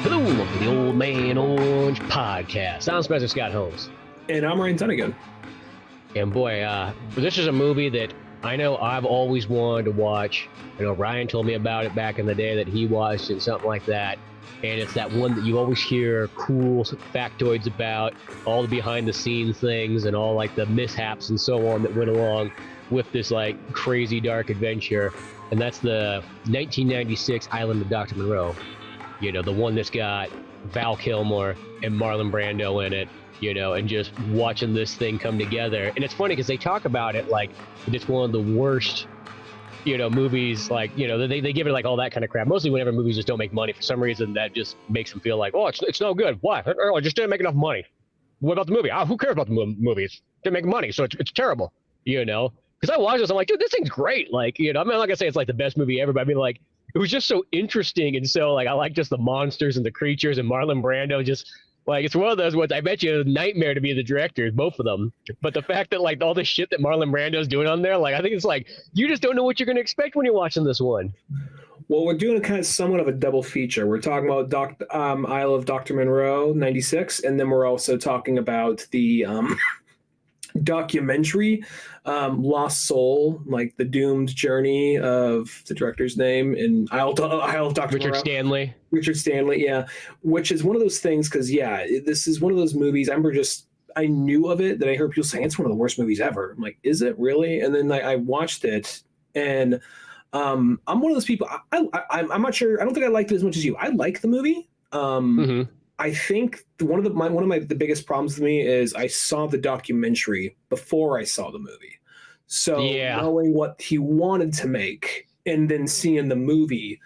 Hello, welcome to the Old Man Orange Podcast. I'm Spencer Scott Holmes. And I'm Ryan Tunnigan. And boy, this is a movie that I know I've always wanted to watch. I know Ryan told me about it back in the day that he watched it, something like that. And it's that one that you always hear cool factoids about, all the behind the scenes things and all like the mishaps and so on that went along with this like crazy dark adventure. And that's the 1996 Island of Dr Moreau. You know, the one that's got Val Kilmer and Marlon Brando in it, you know, and just watching this thing come together. And it's funny because they talk about it like it's one of the worst, you know, movies, like, you know, they give it like all that kind of crap. Mostly whenever movies just don't make money, for some reason that just makes them feel like, oh, it's no good. Why? Oh, it just didn't make enough money. What about the movie? Who cares about the movies? Didn't make money, so it's terrible, you know? Because I watched this, I'm like, dude, this thing's great. Like, you know, I mean, I'm not gonna say it's like the best movie ever, but I mean, like, it was just so interesting. And so, like, I like just the monsters and the creatures and Marlon Brando. Just like, it's one of those ones, I bet you, a nightmare to be the directors, both of them. But the fact that, like, all the shit that Marlon Brando's doing on there, like, I think it's like, you just don't know what you're going to expect when you're watching this one. Well, we're doing a kind of somewhat of a double feature. We're talking about Island of Dr Moreau, 96, and then we're also talking about the documentary, Lost Soul, like the doomed journey of the director's name in Isle of Dr. Richard Moreau. Stanley. Richard Stanley, yeah. Which is one of those things, because, yeah, this is one of those movies. I knew of it, that I heard people saying it's one of the worst movies ever. I'm like, is it really? And then I watched it, and I'm one of those people, I'm not sure, I don't think I liked it as much as you. I like the movie. I think one of the biggest problems with me is I saw the documentary before I saw the movie. So knowing what he wanted to make and then seeing the movie,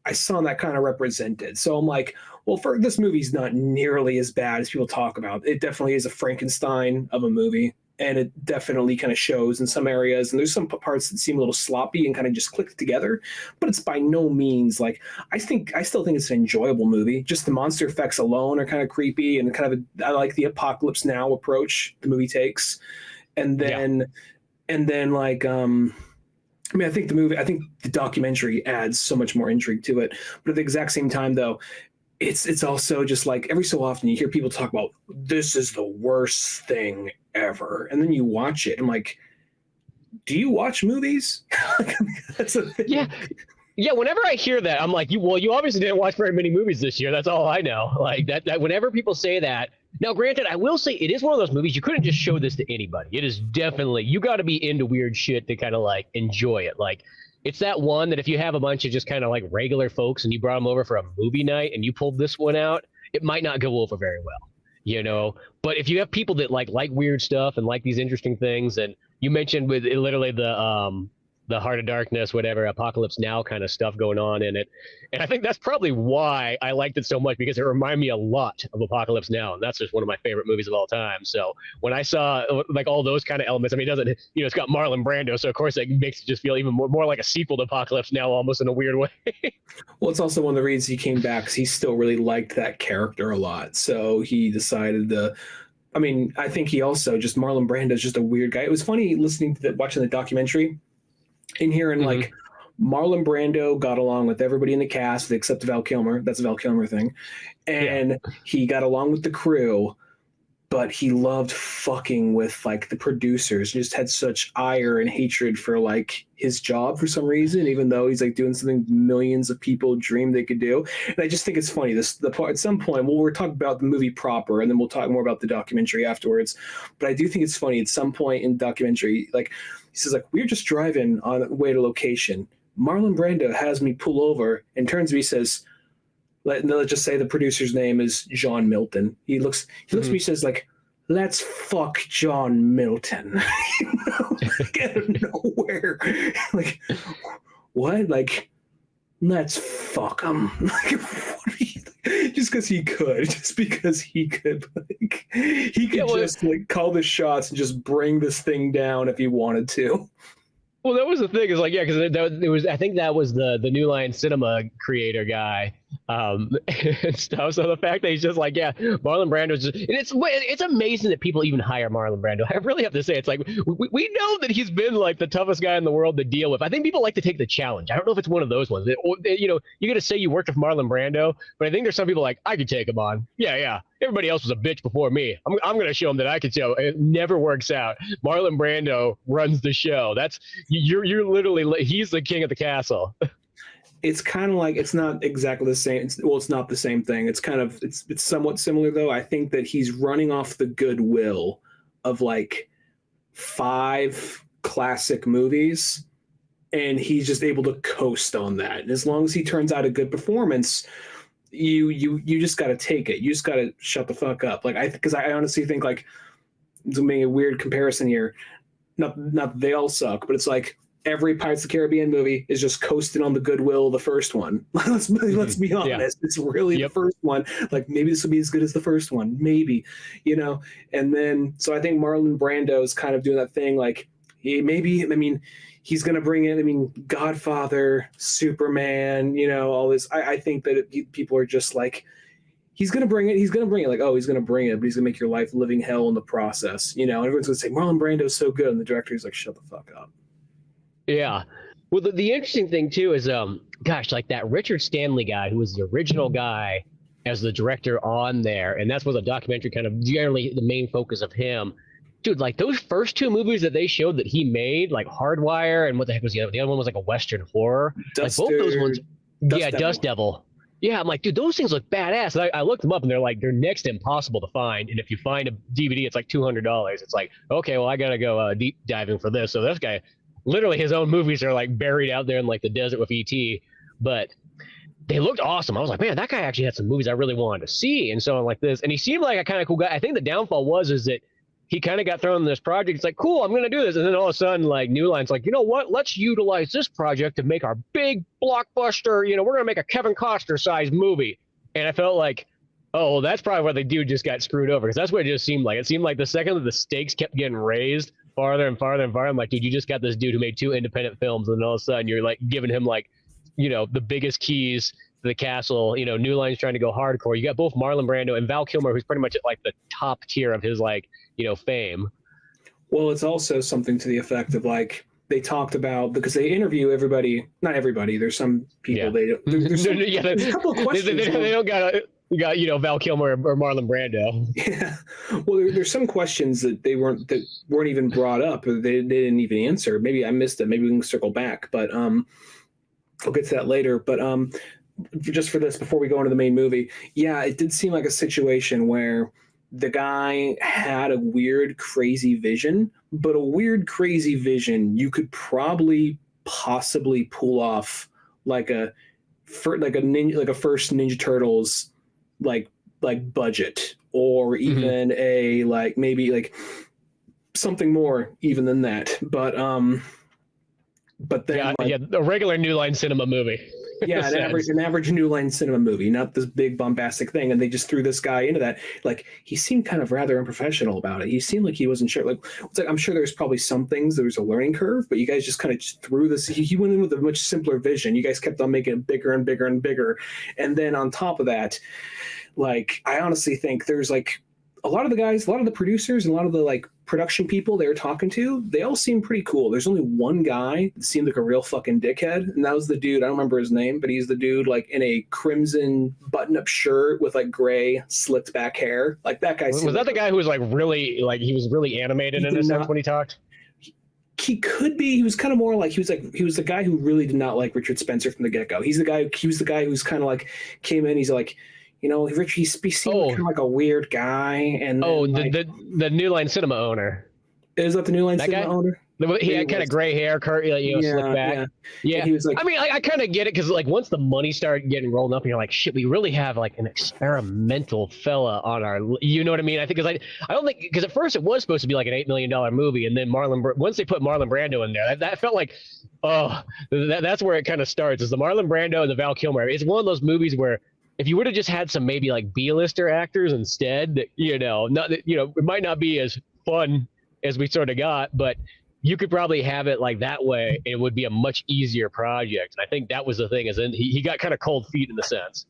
I saw that kind of represented. So I'm like, well, this movie's not nearly as bad as people talk about. It definitely is a Frankenstein of a movie, and it definitely kind of shows in some areas. And there's some parts that seem a little sloppy and kind of just click together, but it's by no means like, I still think it's an enjoyable movie. Just the monster effects alone are kind of creepy, and I like the apocalypse now approach the movie takes. And then like, I think the documentary adds so much more intrigue to it, but at the exact same time though, it's also just like every so often you hear people talk about this is the worst thing ever, and then you watch it. I'm like, do you watch movies? That's a thing. Yeah. Whenever I hear that, I'm like, you obviously didn't watch very many movies this year. That's all I know. Like that. Whenever people say that, now granted, I will say it is one of those movies you couldn't just show this to anybody. It is definitely, you got to be into weird shit to kind of like enjoy it. Like, it's that one that if you have a bunch of just kind of like regular folks and you brought them over for a movie night and you pulled this one out, it might not go over very well, you know? But if you have people that like weird stuff and like these interesting things, and you mentioned with it, literally the Heart of Darkness, whatever, Apocalypse Now kind of stuff going on in it. And I think that's probably why I liked it so much, because it reminded me a lot of Apocalypse Now. And that's just one of my favorite movies of all time. So when I saw like all those kind of elements, I mean, it's got Marlon Brando. So of course it makes it just feel even more like a sequel to Apocalypse Now, almost in a weird way. Well, it's also one of the reasons he came back, because he still really liked that character a lot. So he decided I think he also just, Marlon Brando is just a weird guy. It was funny watching the documentary and hearing like Marlon Brando got along with everybody in the cast except Val Kilmer. That's a Val Kilmer thing. And he got along with the crew, but he loved fucking with like the producers. He just had such ire and hatred for like his job for some reason, even though he's like doing something millions of people dreamed they could do. And I just think it's funny. The part at some point, we're talking about the movie proper, and then we'll talk more about the documentary afterwards. But I do think it's funny at some point in the documentary, like he says, like, we're just driving on the way to location. Marlon Brando has me pull over and turns to me, says, let's just say the producer's name is John Milton. He looks at me, says like, let's fuck John Milton. Like, out of nowhere. Like, what? Like, let's fuck him. Like, just because he could. Like, he could just like call the shots and just bring this thing down if he wanted to. Well, that was the thing. Is like, yeah, because it was. I think that was the New Line Cinema creator guy. And stuff. So the fact that he's just like, yeah, Marlon Brando's just, and it's amazing that people even hire Marlon Brando. I really have to say, it's like we know that he's been like the toughest guy in the world to deal with. I think people like to take the challenge. I don't know if it's one of those ones. You know, you got to say you worked with Marlon Brando, but I think there's some people like, I could take him on. Yeah. Everybody else was a bitch before me. I'm going to show him that I could show. It never works out. Marlon Brando runs the show. That's you're literally, he's the king of the castle. It's kind of like, it's not exactly the same. It's not the same thing. It's kind of, it's somewhat similar though. I think that he's running off the goodwill of like 5 classic movies, and he's just able to coast on that. And as long as he turns out a good performance, you just got to take it. You just got to shut the fuck up. Like because I honestly think, like, it's making a weird comparison here. Not that they all suck, but it's like, every Pirates of the Caribbean movie is just coasting on the goodwill of the first one. let's be honest. Yeah. It's really the first one. Like, maybe this will be as good as the first one. Maybe, you know? And then, so I think Marlon Brando is kind of doing that thing. Like, he's going to bring in, Godfather, Superman, you know, all this. I think that people are just like, he's going to bring it. He's going to bring it. Like, oh, he's going to bring it, but he's going to make your life living hell in the process. You know, everyone's going to say, Marlon Brando's so good. And the director's like, shut the fuck up. Yeah. Well, the interesting thing too is, like that Richard Stanley guy who was the original guy as the director on there, and that's what the documentary kind of generally the main focus of him. Dude, like those first 2 movies that they showed that he made, like Hardwire, and what the heck was the other? The other one was like a Western horror. Like both those ones. Dust Devil. Yeah, I'm like, dude, those things look badass. And I looked them up, and they're next to impossible to find. And if you find a DVD, it's like $200. It's like, okay, well, I gotta go deep diving for this. So this guy. Literally his own movies are like buried out there in like the desert with E.T., but they looked awesome. I was like, man, that guy actually had some movies I really wanted to see. And so I'm like this, and he seemed like a kind of cool guy. I think the downfall is that he kind of got thrown in this project. It's like, cool, I'm going to do this. And then all of a sudden, like New Line's like, you know what? Let's utilize this project to make our big blockbuster. You know, we're going to make a Kevin Costner sized movie. And I felt like, oh, well, that's probably where the dude just got screwed over, because that's what it just seemed like. It seemed like the second that the stakes kept getting raised farther and farther and farther, I'm like, dude, you just got this dude who made 2 independent films, and all of a sudden you're like giving him like, you know, the biggest keys to the castle. You know, New Line's trying to go hardcore. You got both Marlon Brando and Val Kilmer, who's pretty much at like the top tier of his like, you know, fame. Well, it's also something to the effect of like, they talked about, because they interview everybody, not everybody, there's some people there's a couple of questions. They don't got you know, Val Kilmer or Marlon Brando. Yeah. Well, there's some questions that weren't even brought up, or they didn't even answer. Maybe I missed it. Maybe we can circle back, but I'll get to that later. But just for this, before we go into the main movie, yeah, it did seem like a situation where the guy had a weird, crazy vision, but a weird, crazy vision you could possibly pull off like a first Ninja Turtles like budget, or even a like maybe like something more even than that. But then a regular New Line Cinema movie. Yeah, an average New Line Cinema movie, not this big bombastic thing. And they just threw this guy into that. Like, he seemed kind of rather unprofessional about it. He seemed like he wasn't sure. Like, it's like, I'm sure there's probably some things, there was a learning curve, but you guys just kind of threw this. He went in with a much simpler vision. You guys kept on making it bigger and bigger and bigger. And then on top of that, like, I honestly think there's like a lot of the producers and a lot of the like production people they were talking to, they all seem pretty cool. There's only one guy that seemed like a real fucking dickhead, and that was the dude, I don't remember his name, but he's the dude like in a crimson button-up shirt with like gray slicked back hair. Like, that guy was that the guy who was like really, like, he was really animated in a sense when he talked? He could be. He was kind of more like he was the guy who really did not like Richard Spencer from the get-go. He was the guy who's kind of like came in, he's like, you know, Rich, he seemed kind of like a weird guy. And then, the New Line Cinema owner. Is that the New Line Cinema owner? He had kind of gray hair, slick back. Yeah. He was like, I mean, I kind of get it, because like once the money started getting rolled up, and you're like, shit, we really have like an experimental fella on our, you know what I mean? I think I don't think, because at first it was supposed to be like an $8 million movie, and then once they put Marlon Brando in there, that felt like, that's where it kind of starts. Is the Marlon Brando and the Val Kilmer. It's one of those movies where, if you would have just had some maybe like B-lister actors instead, that, you know, it might not be as fun as we sort of got, but you could probably have it like that way. It would be a much easier project. And I think that was the thing, is then he got kind of cold feet in the sense.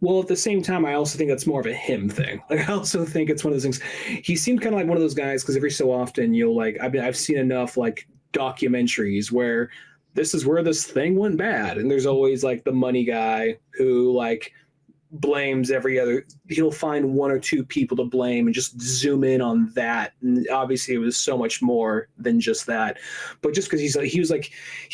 Well, at the same time, I also think that's more of a him thing. Like, I also think it's one of those things. He seemed kind of like one of those guys because every so often you'll like, I've seen enough like documentaries where this is where this thing went bad, and there's always like the money guy who like blames every other. He'll find one or two people to blame and just zoom in on that. And obviously, it was so much more than just that. But just because he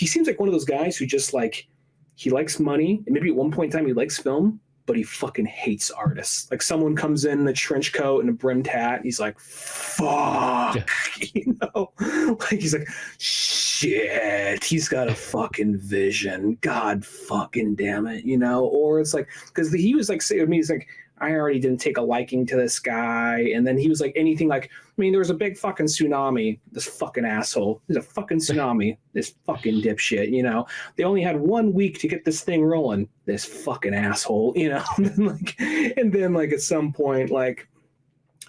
seems like one of those guys who just like he likes money, and maybe at one point in time he likes film, but he fucking hates artists. Like someone comes in a trench coat and a brimmed hat, and he's like, fuck, you know? Like he's like, shit, he's got a fucking vision. God fucking damn it, you know? Or it's like, because he was like saying to me, he's like, I already didn't take a liking to this guy. And then he was like, anything like, I mean, there was a big fucking tsunami. This fucking asshole. There's a fucking tsunami. This fucking dipshit, you know? They only had 1 week to get this thing rolling. This fucking asshole, you know? and then like at some point, like,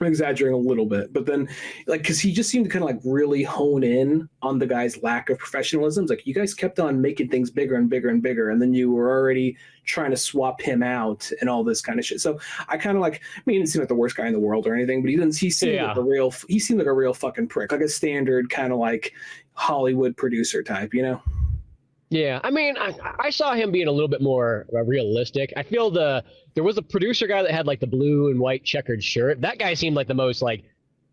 I'm exaggerating a little bit, but then like, cause he just seemed to kind of like really hone in on the guy's lack of professionalism. It's like you guys kept on making things bigger and bigger and bigger. And then you were already trying to swap him out and all this kind of shit. So I kind of like, I mean, he didn't seem like the worst guy in the world or anything, but he seemed like a real fucking prick, like a standard kind of like Hollywood producer type, you know? Yeah, I mean, I saw him being a little bit more realistic. I feel there was a producer guy that had like the blue and white checkered shirt. That guy seemed like the most like,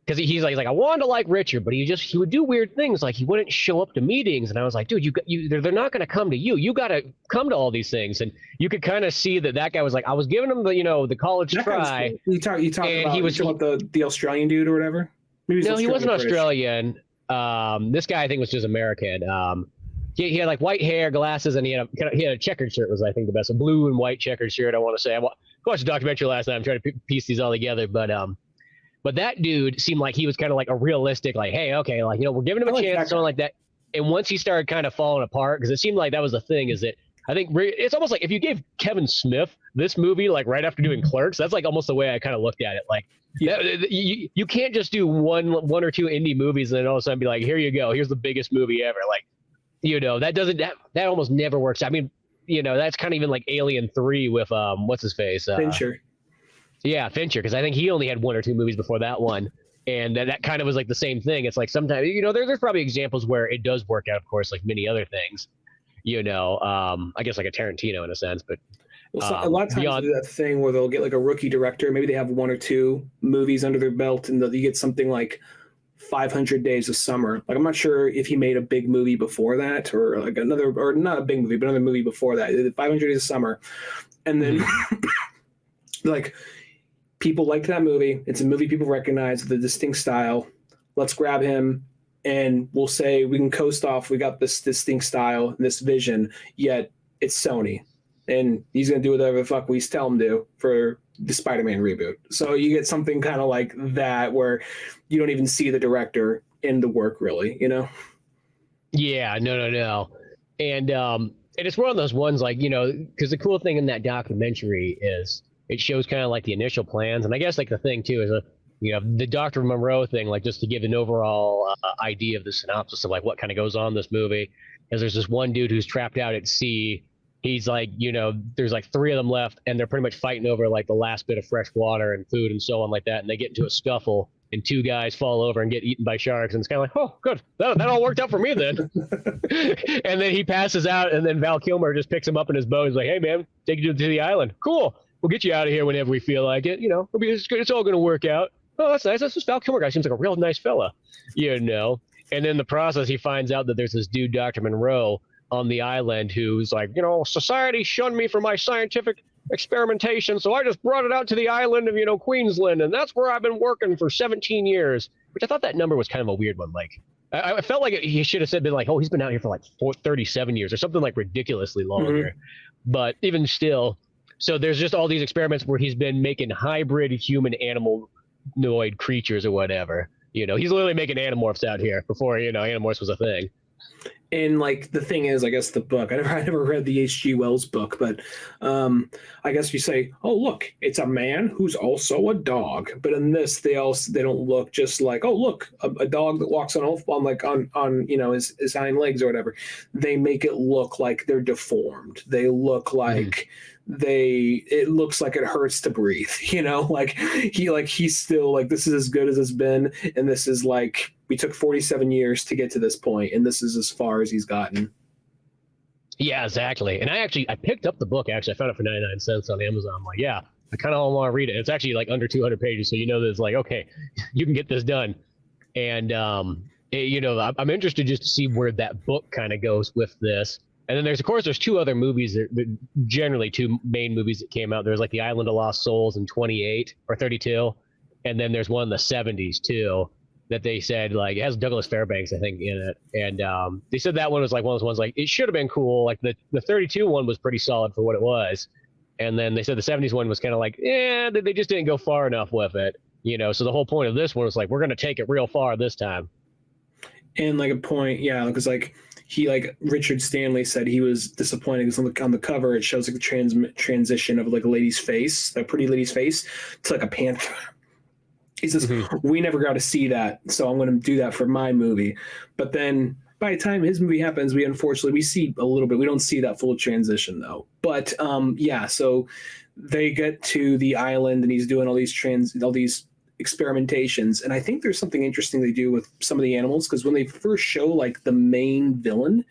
because he's like I wanted to like Richard, but he would do weird things, like he wouldn't show up to meetings, and I was like, dude, they're not going to come to you. You got to come to all these things, and you could kind of see that guy was like, I was giving him the college try. You talk about the Australian dude or whatever. Maybe no, he wasn't Australian. This guy I think was just American. He had like white hair, glasses, and he had a checkered shirt. Was I think the best, a blue and white checkered shirt. I want to say I watched a documentary last night. I'm trying to piece these all together, but that dude seemed like he was kind of like a realistic, like, hey, okay, like we're giving him a chance, something like that. And once he started kind of falling apart, because it seemed like that was the thing, is that I think it's almost like if you gave Kevin Smith this movie like right after doing Clerks, that's like almost the way I kind of looked at it. Like, you can't just do one or two indie movies and then all of a sudden be like, here you go, here's the biggest movie ever, like. That almost never works. I mean, that's kind of even like Alien 3 with what's his face? Fincher. Yeah, Fincher, because I think he only had one or two movies before that one, and that kind of was like the same thing. It's like sometimes there's probably examples where it does work out, of course, like many other things. I guess like a Tarantino in a sense, but a lot of times they do that thing where they'll get like a rookie director. Maybe they have one or two movies under their belt, and you get something like 500 Days of Summer. Like, I'm not sure if he made a big movie before that or like another, or not a big movie, but another movie before that. 500 Days of Summer. And then like people liked that movie. It's a movie people recognize the distinct style. Let's grab him and we'll say we can coast off. We got this distinct style, this vision, yet it's Sony. And he's going to do whatever the fuck we tell him to for the Spider-Man reboot. So you get something kind of like that where you don't even see the director in the work, really, Yeah, no. And it's one of those ones like, because the cool thing in that documentary is it shows kind of like the initial plans. And I guess like the thing too is, the Dr. Moreau thing, like just to give an overall idea of the synopsis of like what kind of goes on in this movie, is there's this one dude who's trapped out at sea. He's like, there's like three of them left, and they're pretty much fighting over like the last bit of fresh water and food and so on like that. And they get into a scuffle, and two guys fall over and get eaten by sharks. And it's kind of like, oh, good. That all worked out for me then. And then he passes out, and then Val Kilmer just picks him up in his boat. He's like, hey, man, take you to the island. Cool. We'll get you out of here whenever we feel like it. It's all going to work out. Oh, that's nice. This Val Kilmer guy seems like a real nice fella, And then in the process, he finds out that there's this dude, Dr. Moreau, on the island who's like, society shunned me for my scientific experimentation, so I just brought it out to the island of, Queensland, and that's where I've been working for 17 years, which I thought that number was kind of a weird one. Like, I felt like he should have been like, oh, he's been out here for like 37 years or something like ridiculously longer. But even still, so there's just all these experiments where he's been making hybrid human animaloid creatures or whatever. He's literally making animorphs out here before, animorphs was a thing. And like the thing is, I guess the book, I never read the H.G. Wells book, but I guess you say, oh, look, it's a man who's also a dog. But in this, they don't look just like, oh, look, a dog that walks on his hind legs or whatever. They make it look like they're deformed. They look like it looks like it hurts to breathe, he's still like, this is as good as it's been, and this is like, we took 47 years to get to this point, and this is as far as he's gotten. Yeah, exactly. And I picked up the book. Actually, I found it for 99 cents on Amazon. I'm like, yeah, I kind of want to read it. It's actually like under 200 pages, so that it's like, okay, you can get this done. And I'm interested just to see where that book kind of goes with this. And then there's two other movies that generally two main movies that came out. There's like The Island of Lost Souls in 28 or 32. And then there's one in the 70s too, that they said like it has Douglas Fairbanks, I think, in it. And they said that one was like one of those ones like it should have been cool. Like the 32 one was pretty solid for what it was. And then they said the 70s one was kind of like, they just didn't go far enough with it. So the whole point of this one was like, we're going to take it real far this time. And like a point, yeah, because like Richard Stanley said he was disappointed because on the cover it shows like the transition of like a lady's face, a pretty lady's face, to like a panther. He says, we never got to see that, so I'm going to do that for my movie. But then by the time his movie happens, we see a little bit. We don't see that full transition though. But so they get to the island and he's doing all these experimentations, and I think there's something interesting they do with some of the animals, because when they first show like the main villain,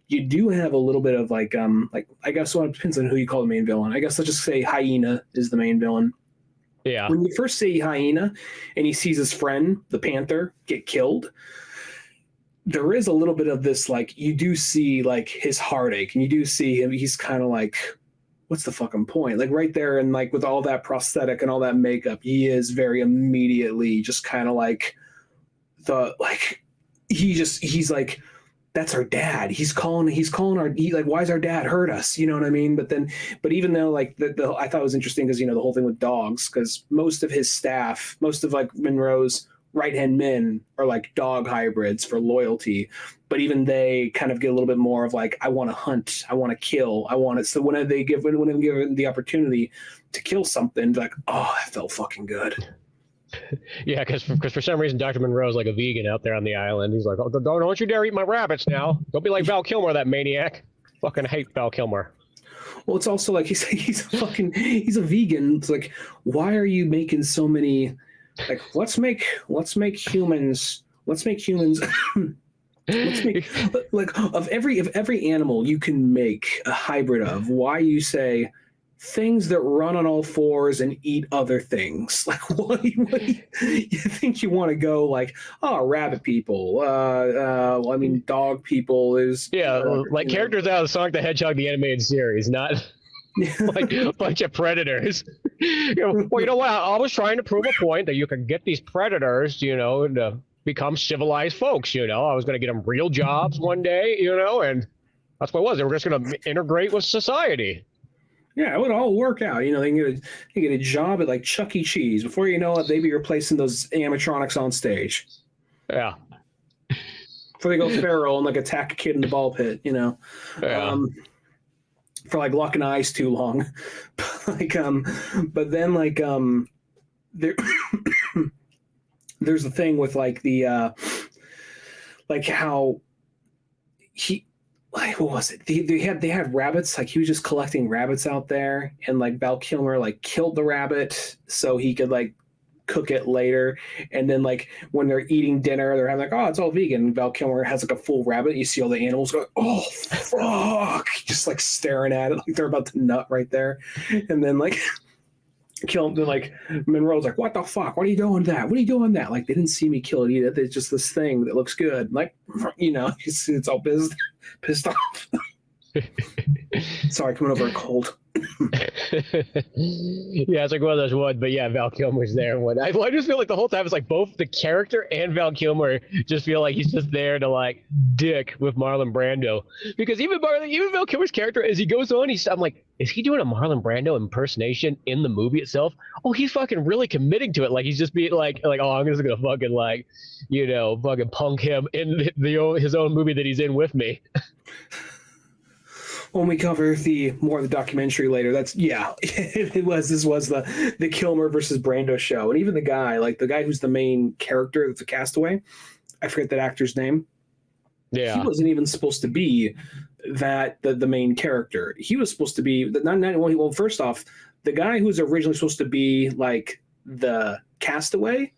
you do have a little bit of like I guess it depends on who you call the main villain. I guess let's just say hyena is the main villain. Yeah. When you first see hyena and he sees his friend the panther get killed, there is a little bit of this, like, you do see like his heartache, and you do see him, he's kind of like, what's the fucking point? Like right there, and like with all that prosthetic and all that makeup, he is very immediately just kind of like he's like, that's our dad. He's calling like, why is our dad hurt us? You know what I mean? But even though like I thought it was interesting because the whole thing with dogs, because most of his staff, most of like Monroe's right-hand men are like dog hybrids for loyalty, but even they kind of get a little bit more of like, I want to hunt, I want to kill, I want it. So when they give the opportunity to kill something, like, oh, that felt fucking good. Yeah, because for some reason Dr. Moreau's like a vegan out there on the island. He's like, oh, don't you dare eat my rabbits now. Don't be like Val Kilmer, that maniac. Fucking hate Val Kilmer. Well, it's also like he's a vegan. It's like, why are you making so many? Like, let's make humans. Let's make like of every animal you can make a hybrid of. Why you say things that run on all fours and eat other things? Like, what you think you want to go like? Oh, rabbit people. I mean, dog people is like characters out of Sonic the Hedgehog the animated series, not like a bunch of predators. Well, you know what? I was trying to prove a point that you can get these predators, to become civilized folks. I was going to get them real jobs one day, and that's what it was. They were just going to integrate with society. Yeah, it would all work out. They can get a job at like Chuck E. Cheese. Before you know it, they'd be replacing those animatronics on stage. Yeah. Before they go feral and like attack a kid in the ball pit, Yeah. For like locking eyes too long. But then like there there's a thing with like the like how he, like, what was it? They had rabbits. Like he was just collecting rabbits out there, and like Val Kilmer like killed the rabbit so he could like cook it later. And then like when they're eating dinner, they're having like, oh, it's all vegan. Val Kilmer has like a full rabbit. You see all the animals going, oh fuck, just like staring at it like they're about to nut right there. And then like Kilmer, like Monroe's like, what the fuck? What are you doing that? What are you doing that? Like they didn't see me kill it either. It's just this thing that looks good. Like, it's all pissed off. Sorry, coming over a cold. Yeah, it's like one of those ones, but yeah, Val Kilmer's there. And I just feel like the whole time it's like both the character and Val Kilmer just feel like he's just there to like dick with Marlon Brando, because even Val Kilmer's character, as he goes on, I'm like, is he doing a Marlon Brando impersonation in the movie itself? Oh, he's fucking really committing to it. Like he's just being like, oh, I'm just gonna fucking like, fucking punk him in his own movie that he's in with me. When we cover more of the documentary later, this was the Kilmer versus Brando show. And even the guy who's the main character, that's a castaway, I forget that actor's name. Yeah. He wasn't even supposed to be that the main character, he was supposed to be well, first off, the guy who was originally supposed to be like the castaway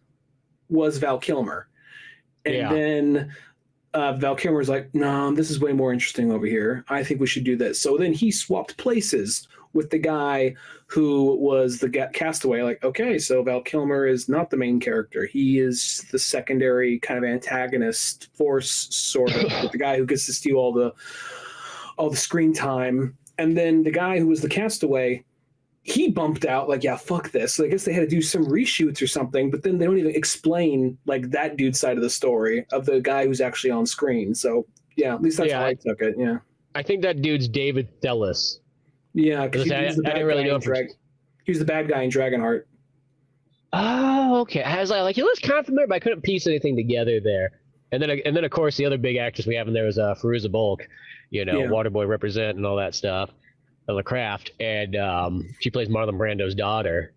was Val Kilmer. And then Val Kilmer was like, no, this is way more interesting over here. I think we should do this. So then he swapped places with the guy who was the castaway. Like, okay, so Val Kilmer is not the main character. He is the secondary kind of antagonist force, sort of, with the guy who gets to steal all the screen time. And then the guy who was the castaway, he bumped out like, yeah, fuck this. So I guess they had to do some reshoots or something, but then they don't even explain like that dude's side of the story of the guy who's actually on screen. So yeah, at least that's how I took it. Yeah. I think that dude's David Thewlis. Yeah, because I didn't really know he was the bad guy in Dragonheart. Oh, okay. I was like, he looks kind of familiar, but I couldn't piece anything together there. And then of course the other big actress we have in there is Fairuza Balk, Waterboy represent and all that stuff. The Craft, and she plays Marlon Brando's daughter,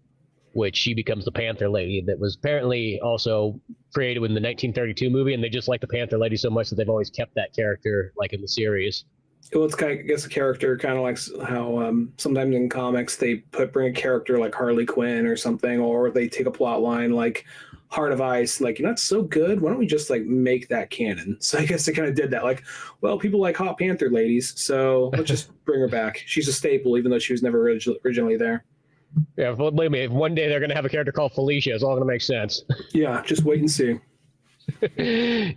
which she becomes the Panther Lady that was apparently also created in the 1932 movie, and they just like the Panther Lady so much that they've always kept that character like in the series. Well, it's kind of, I guess, a character kind of like how sometimes in comics they bring a character like Harley Quinn or something, or they take a plot line like Heart of Ice, like, that's so good, why don't we just like make that canon? So I guess they kind of did that, like, well, people like hot Panther ladies, so let's just bring her back. She's a staple, even though she was never originally there. Yeah, believe me, if one day they're going to have a character called Felicia, it's all going to make sense. Yeah, just wait and see. But yeah,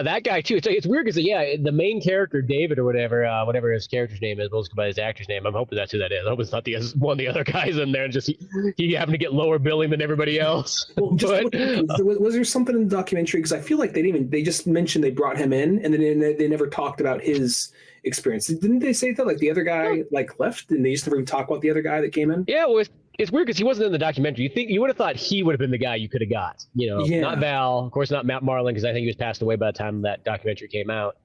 that guy too. It's weird because the main character David or whatever his character's name is, we'll just go by his actor's name. I'm hoping that's who that is. I hope it's not one of the other guys in there and just he happened to get lower billing than everybody else. Well, was there something in the documentary? Because I feel like they just mentioned they brought him in and then they never talked about his experience. Didn't they say that like the other guy like left and they just never even talk about the other guy that came in? Yeah, well, it's weird because he wasn't in the documentary. You would have thought he would have been the guy you could have got. Not Val, of course, not Matt Marlon, because I think he was passed away by the time that documentary came out.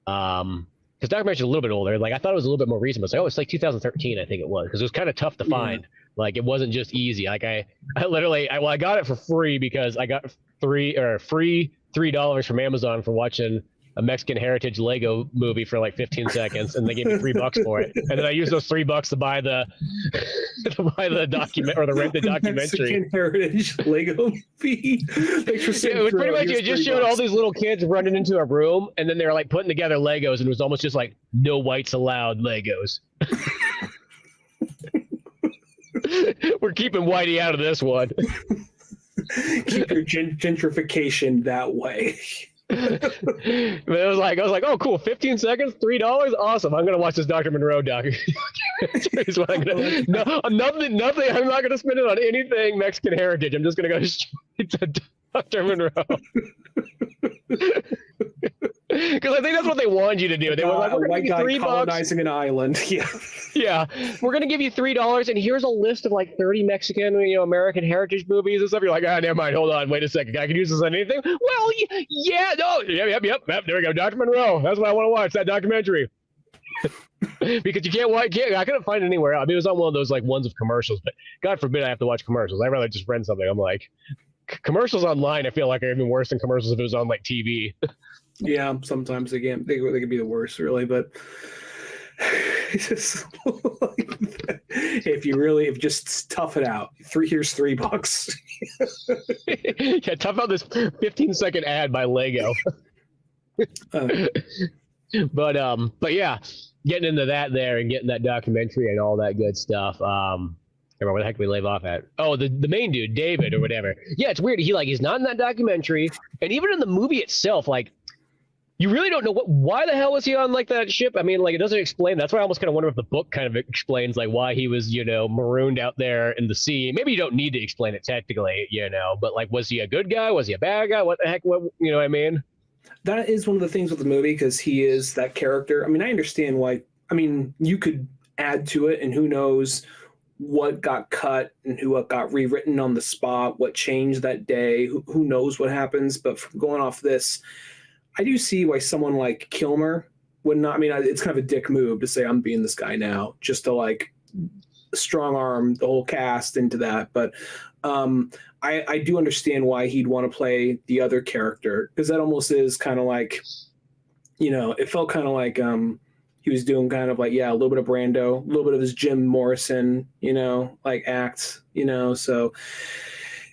Because documentary's a little bit older. Like I thought it was a little bit more recent. But it's like 2013, I think it was, because it was kind of tough to find. Like it wasn't just easy. Like I got it for free because I got free $3 from Amazon for watching a Mexican heritage Lego movie for like 15 seconds, and they gave me $3 for it. And then I used those $3 to buy the document or to rent the documentary. Mexican heritage Lego movie. Thanks for saying. It was pretty much it just showed all these little kids running into a room, and then they were like putting together Legos, and it was almost just like no whites allowed Legos. We're keeping Whitey out of this one. Keep your gentrification that way. But I was like, oh, cool, 15 seconds, $3, awesome. I'm gonna watch this Dr. Moreau documentary. Nothing. I'm not gonna spend it on anything Mexican heritage. I'm just gonna go straight to Dr. Monroe. Because I think that's what they wanted you to do. They were like, we're going to give you $3 colonizing an island. Yeah. Yeah. We're going to give you $3, and here's a list of like 30 Mexican, American heritage movies and stuff. You're like, never mind. Hold on. Wait a second. I can use this on anything. Well, yeah. No. Yep. There we go. Dr. Monroe. That's what I want to watch. That documentary. Because you can't. I couldn't find it anywhere. I mean, it was on one of those like ones of commercials, but God forbid I have to watch commercials. I'd rather just rent something. I'm like, commercials online, I feel like are even worse than commercials if it was on like TV. Yeah, sometimes they can be the worst, really. But it's just like, if you just tough it out, here's $3. Yeah, tough out this 15-second ad by Lego. But yeah, getting into that there and getting that documentary and all that good stuff. I remember where the heck we leave off at. Oh, the main dude, David or whatever. Yeah, it's weird. He's not in that documentary, and even in the movie itself, like, you really don't know why the hell was he on like that ship? I mean, like, it doesn't explain. That's why I almost kind of wonder if the book kind of explains like why he was, marooned out there in the sea. Maybe you don't need to explain it technically, but like, was he a good guy? Was he a bad guy? What the heck? What I mean? That is one of the things with the movie, because he is that character. I mean, I understand why. I mean, you could add to it, and who knows what got cut and what got rewritten on the spot, what changed that day. Who knows what happens? But from going off this, I do see why someone like Kilmer would not. I mean, it's kind of a dick move to say I'm being this guy now, just to like strong arm the whole cast into that. But I do understand why he'd want to play the other character, because that almost is kind of like it felt kind of like he was doing kind of like, yeah, a little bit of Brando, a little bit of his Jim Morrison, like acts, so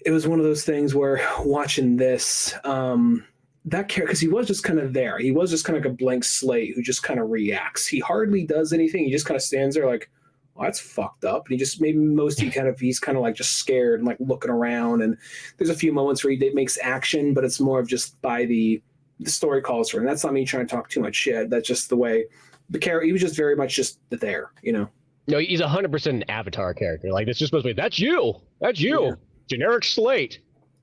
it was one of those things where watching this, that character, because he was just kind of there. He was just kind of like a blank slate who just kind of reacts. He hardly does anything. He just kind of stands there like, oh, that's fucked up. And he just he's kind of like just scared and like looking around. And there's a few moments where he makes action, but it's more of just by the story calls for it. And that's not me trying to talk too much shit. That's just the way the character, he was just very much just there, No, he's 100% an Avatar character. Like, it's just supposed to be, that's you. Yeah. Generic slate.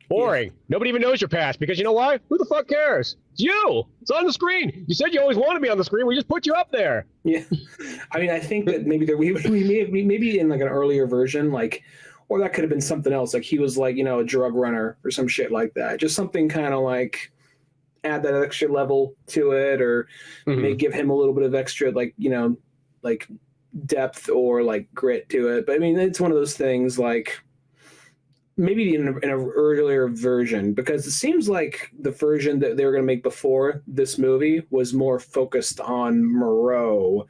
Boring. Yeah. Nobody even knows your past because you know why? Who the fuck cares? It's you. It's on the screen. You said you always want to be on the screen. We just put you up there. Yeah. I mean, I think that maybe maybe in like an earlier version, like, or that could have been something else. Like he was like, a drug runner or some shit like that. Just something kind of like add that extra level to it, or maybe give him a little bit of extra, like, like depth or like grit to it. But I mean, it's one of those things like, maybe in an earlier version, because it seems like the version that they were going to make before this movie was more focused on Moreau,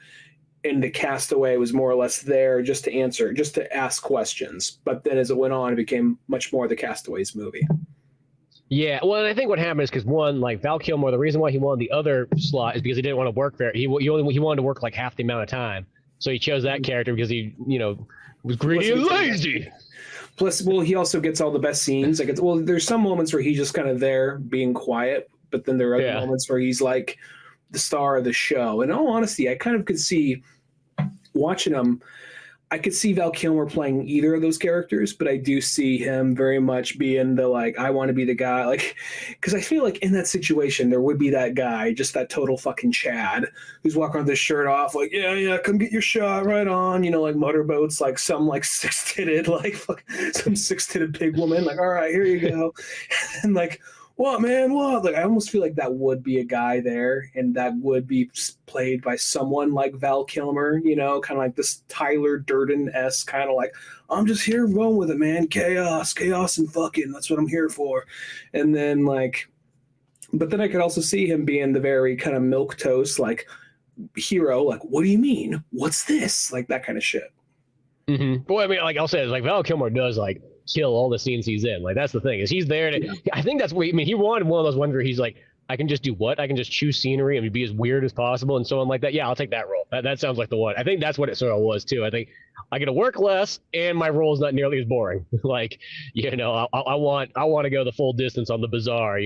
and the castaway was more or less there just to ask questions. But then as it went on, it became much more the Castaways movie. Yeah, well, and I think what happened is because one, like Val Kilmer, the reason why he wanted the other slot is because he didn't want to work there. He wanted to work like half the amount of time, so he chose that character because he, was greedy and lazy. Plus, well, he also gets all the best scenes. Like, there's some moments where he's just kind of there being quiet, but then there are other moments where he's like the star of the show. In all honesty, I kind of could see watching him. I could see Val Kilmer playing either of those characters, but I do see him very much being the like, I want to be the guy, like, because I feel like in that situation there would be that guy, just that total fucking Chad who's walking around with his shirt off, like, yeah, come get your shot, right on, like motorboats, like some like six-titted, like some six-titted pig woman, like, all right, here you go, and like, what, man, what? Like, I almost feel like that would be a guy there, and that would be played by someone like Val Kilmer, kind of like this Tyler Durden-esque kind of like, I'm just here going with it, man. Chaos and fucking, that's what I'm here for. And then like, but then I could also see him being the very kind of milquetoast, like, hero, like, what do you mean? What's this? Like, that kind of shit. Mm-hmm. Well, I mean, like I'll say, like Val Kilmer does like kill all the scenes he's in. Like, that's the thing, is he's there to, I think that's what, he wanted one of those ones where he's like, I can just do what? I can just choose scenery and be as weird as possible and so on like that. Yeah, I'll take that role. That sounds like the one. I think that's what it sort of was too. I think I get to work less and my role is not nearly as boring. Like, I want to go the full distance on the bizarre,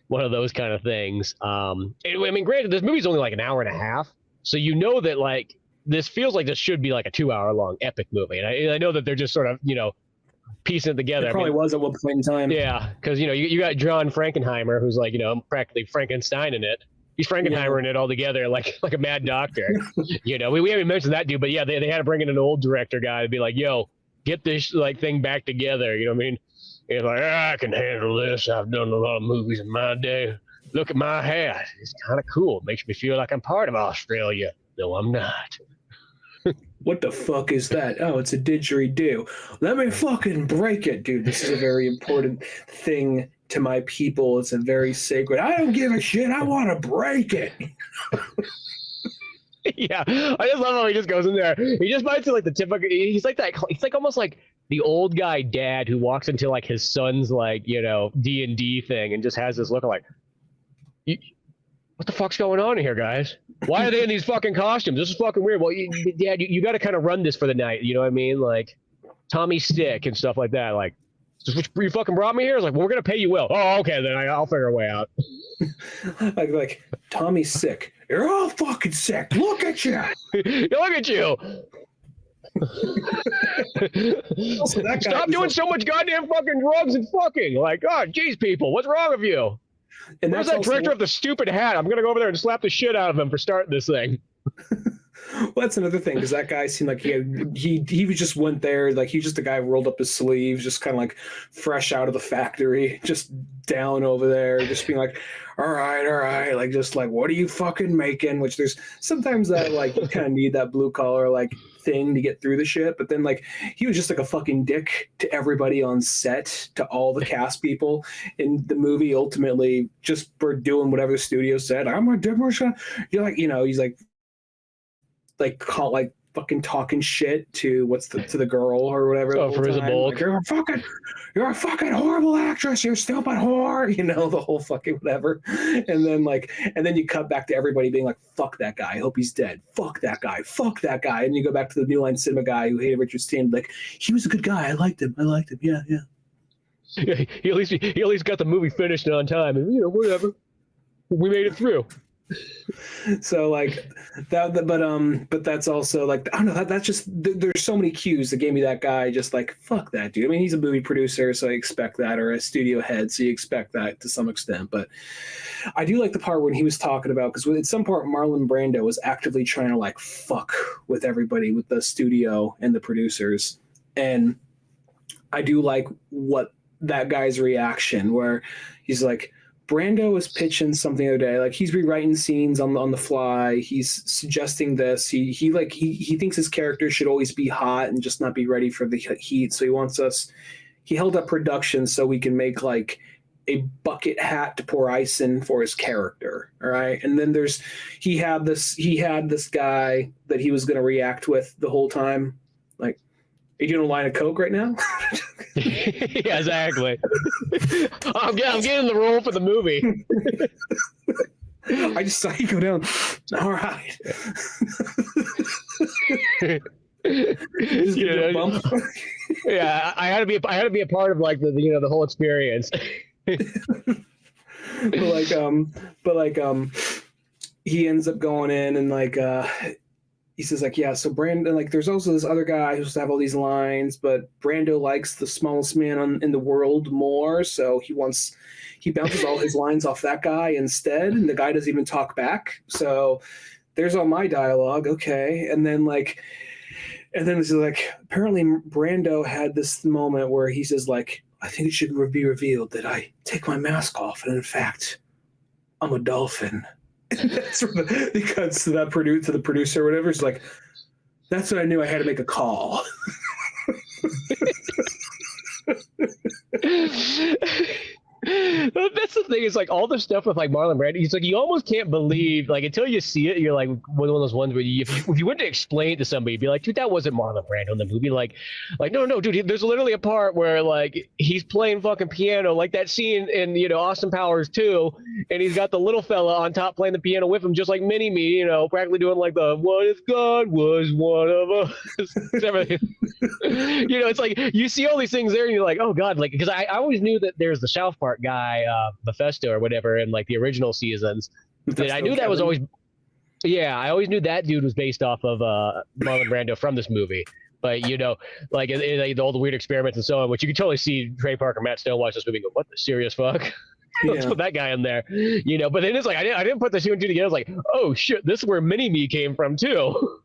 one of those kind of things. I mean, granted, this movie's only like an hour and a half. So that like, this feels like this should be like a 2-hour long epic movie. And I know that they're just sort of, piecing it together. It probably was at one point in time. Yeah, because you got John Frankenheimer, who's like practically Frankenstein in it. He's Frankenheimer in it all together, like a mad doctor. We haven't mentioned that dude, but yeah, they had to bring in an old director guy to be like, yo, get this like thing back together. You know what I mean? He's like, I can handle this. I've done a lot of movies in my day. Look at my hat. It's kind of cool. It makes me feel like I'm part of Australia, though I'm not. What the fuck is that? Oh, it's a didgeridoo. Let me fucking break it, dude. This is a very important thing to my people. It's a very sacred. I don't give a shit. I want to break it. Yeah, I just love how he just goes in there. He just bites it like the typical. He's like that. He's like almost like the old guy dad who walks into like his son's like D&D thing and just has this look like, what the fuck's going on here, guys? Why are they in these fucking costumes? This is fucking weird. Well, Dad, you got to kind of run this for the night. You know what I mean? Like Tommy Stick and stuff like that. Like, you fucking brought me here? It's like, well, we're going to pay you well. Oh, okay, then I'll figure a way out. like Tommy's sick. You're all fucking sick. Look at you. Look at you. Stop doing so much goddamn fucking drugs and fucking. Like, oh, geez, people, what's wrong with you? And where's that director of the stupid hat? I'm going to go over there and slap the shit out of him for starting this thing. Well, that's another thing, because that guy seemed like he was just went there, like he was just a guy who rolled up his sleeves, just kind of like fresh out of the factory, just down over there, just being like, all right, like just like, what are you fucking making? Which there's sometimes that like you kind of need that blue collar like thing to get through the shit, but then like he was just like a fucking dick to everybody on set, to all the cast people in the movie. Ultimately, just for doing whatever the studio said, I'm a demo shot. You're like, he's like fucking talking shit to to the girl or whatever. Oh, for his bulk. Like, you're a fucking horrible actress. You're stupid whore. The whole fucking whatever. And then you cut back to everybody being like, fuck that guy. I hope he's dead. Fuck that guy. Fuck that guy. And you go back to the New Line Cinema guy who hated Richard Stanley. Like, he was a good guy. I liked him. Yeah. Yeah, he at least got the movie finished on time, and whatever. We made it through. So like that, but that's also like, I don't know, that's just, there's so many cues that gave me that guy just like, fuck that dude. I mean, he's a movie producer, so I expect that, or a studio head, so you expect that to some extent. But I do like the part when he was talking about, because at some part Marlon Brando was actively trying to like fuck with everybody, with the studio and the producers, and I do like what that guy's reaction, where he's like, Brando was pitching something the other day, like he's rewriting scenes on the fly. He's suggesting this. He thinks his character should always be hot and just not be ready for the heat. So he held up production so we can make like a bucket hat to pour ice in for his character. All right. And then he had this guy that he was going to react with the whole time. Like, are you doing a line of coke right now? Yeah, exactly. I'm getting the role for the movie. I just saw you go down. All right. Bump. Yeah, I had to be a part of like the whole experience. He ends up going in and like he says like, yeah, so Brando, like there's also this other guy who's supposed to have all these lines, but Brando likes the smallest man in the world more, so he bounces all his lines off that guy instead, and the guy doesn't even talk back. So there's all my dialogue, okay. And then this is like, apparently Brando had this moment where he says like, I think it should be revealed that I take my mask off, and in fact, I'm a dolphin. That's he cuts to the producer or whatever. It's like, that's when I knew I had to make a call. That's the thing, is like all the stuff with like Marlon Brando, he's like, you almost can't believe, like until you see it, you're like one of those ones where if you went to explain it to somebody, you'd be like, dude, that wasn't Marlon Brando in the movie. Like no, dude, there's literally a part where like he's playing fucking piano, like that scene in Austin Powers 2, and he's got the little fella on top playing the piano with him, just like Mini-Me, practically doing like the "What if God was one of us?" Everything. It's like you see all these things there, and you're like, oh god, like, because I always knew that there's the South Park guy, Mephisto or whatever, in like the original seasons. And I knew that was always, I always knew that dude was based off of Marlon Brando from this movie. But like all the weird experiments and so on, which you can totally see Trey Parker, Matt Stone watch this movie and go, what the serious fuck? Let's put that guy in there, But then it's like I didn't put the two and two together. I was like, oh shit, this is where Mini-Me came from too.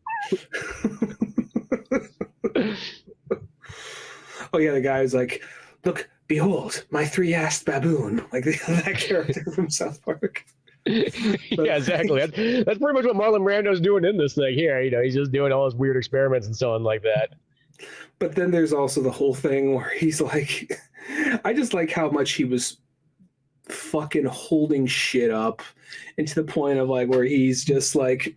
Oh yeah, the guy was like, look, behold, my three-assed baboon, like that character from South Park. Yeah, exactly. That's pretty much what Marlon Brando's doing in this thing here. He's just doing all his weird experiments and so on like that. But then there's also the whole thing where he's like, I just like how much he was fucking holding shit up, and to the point of like where he's just like,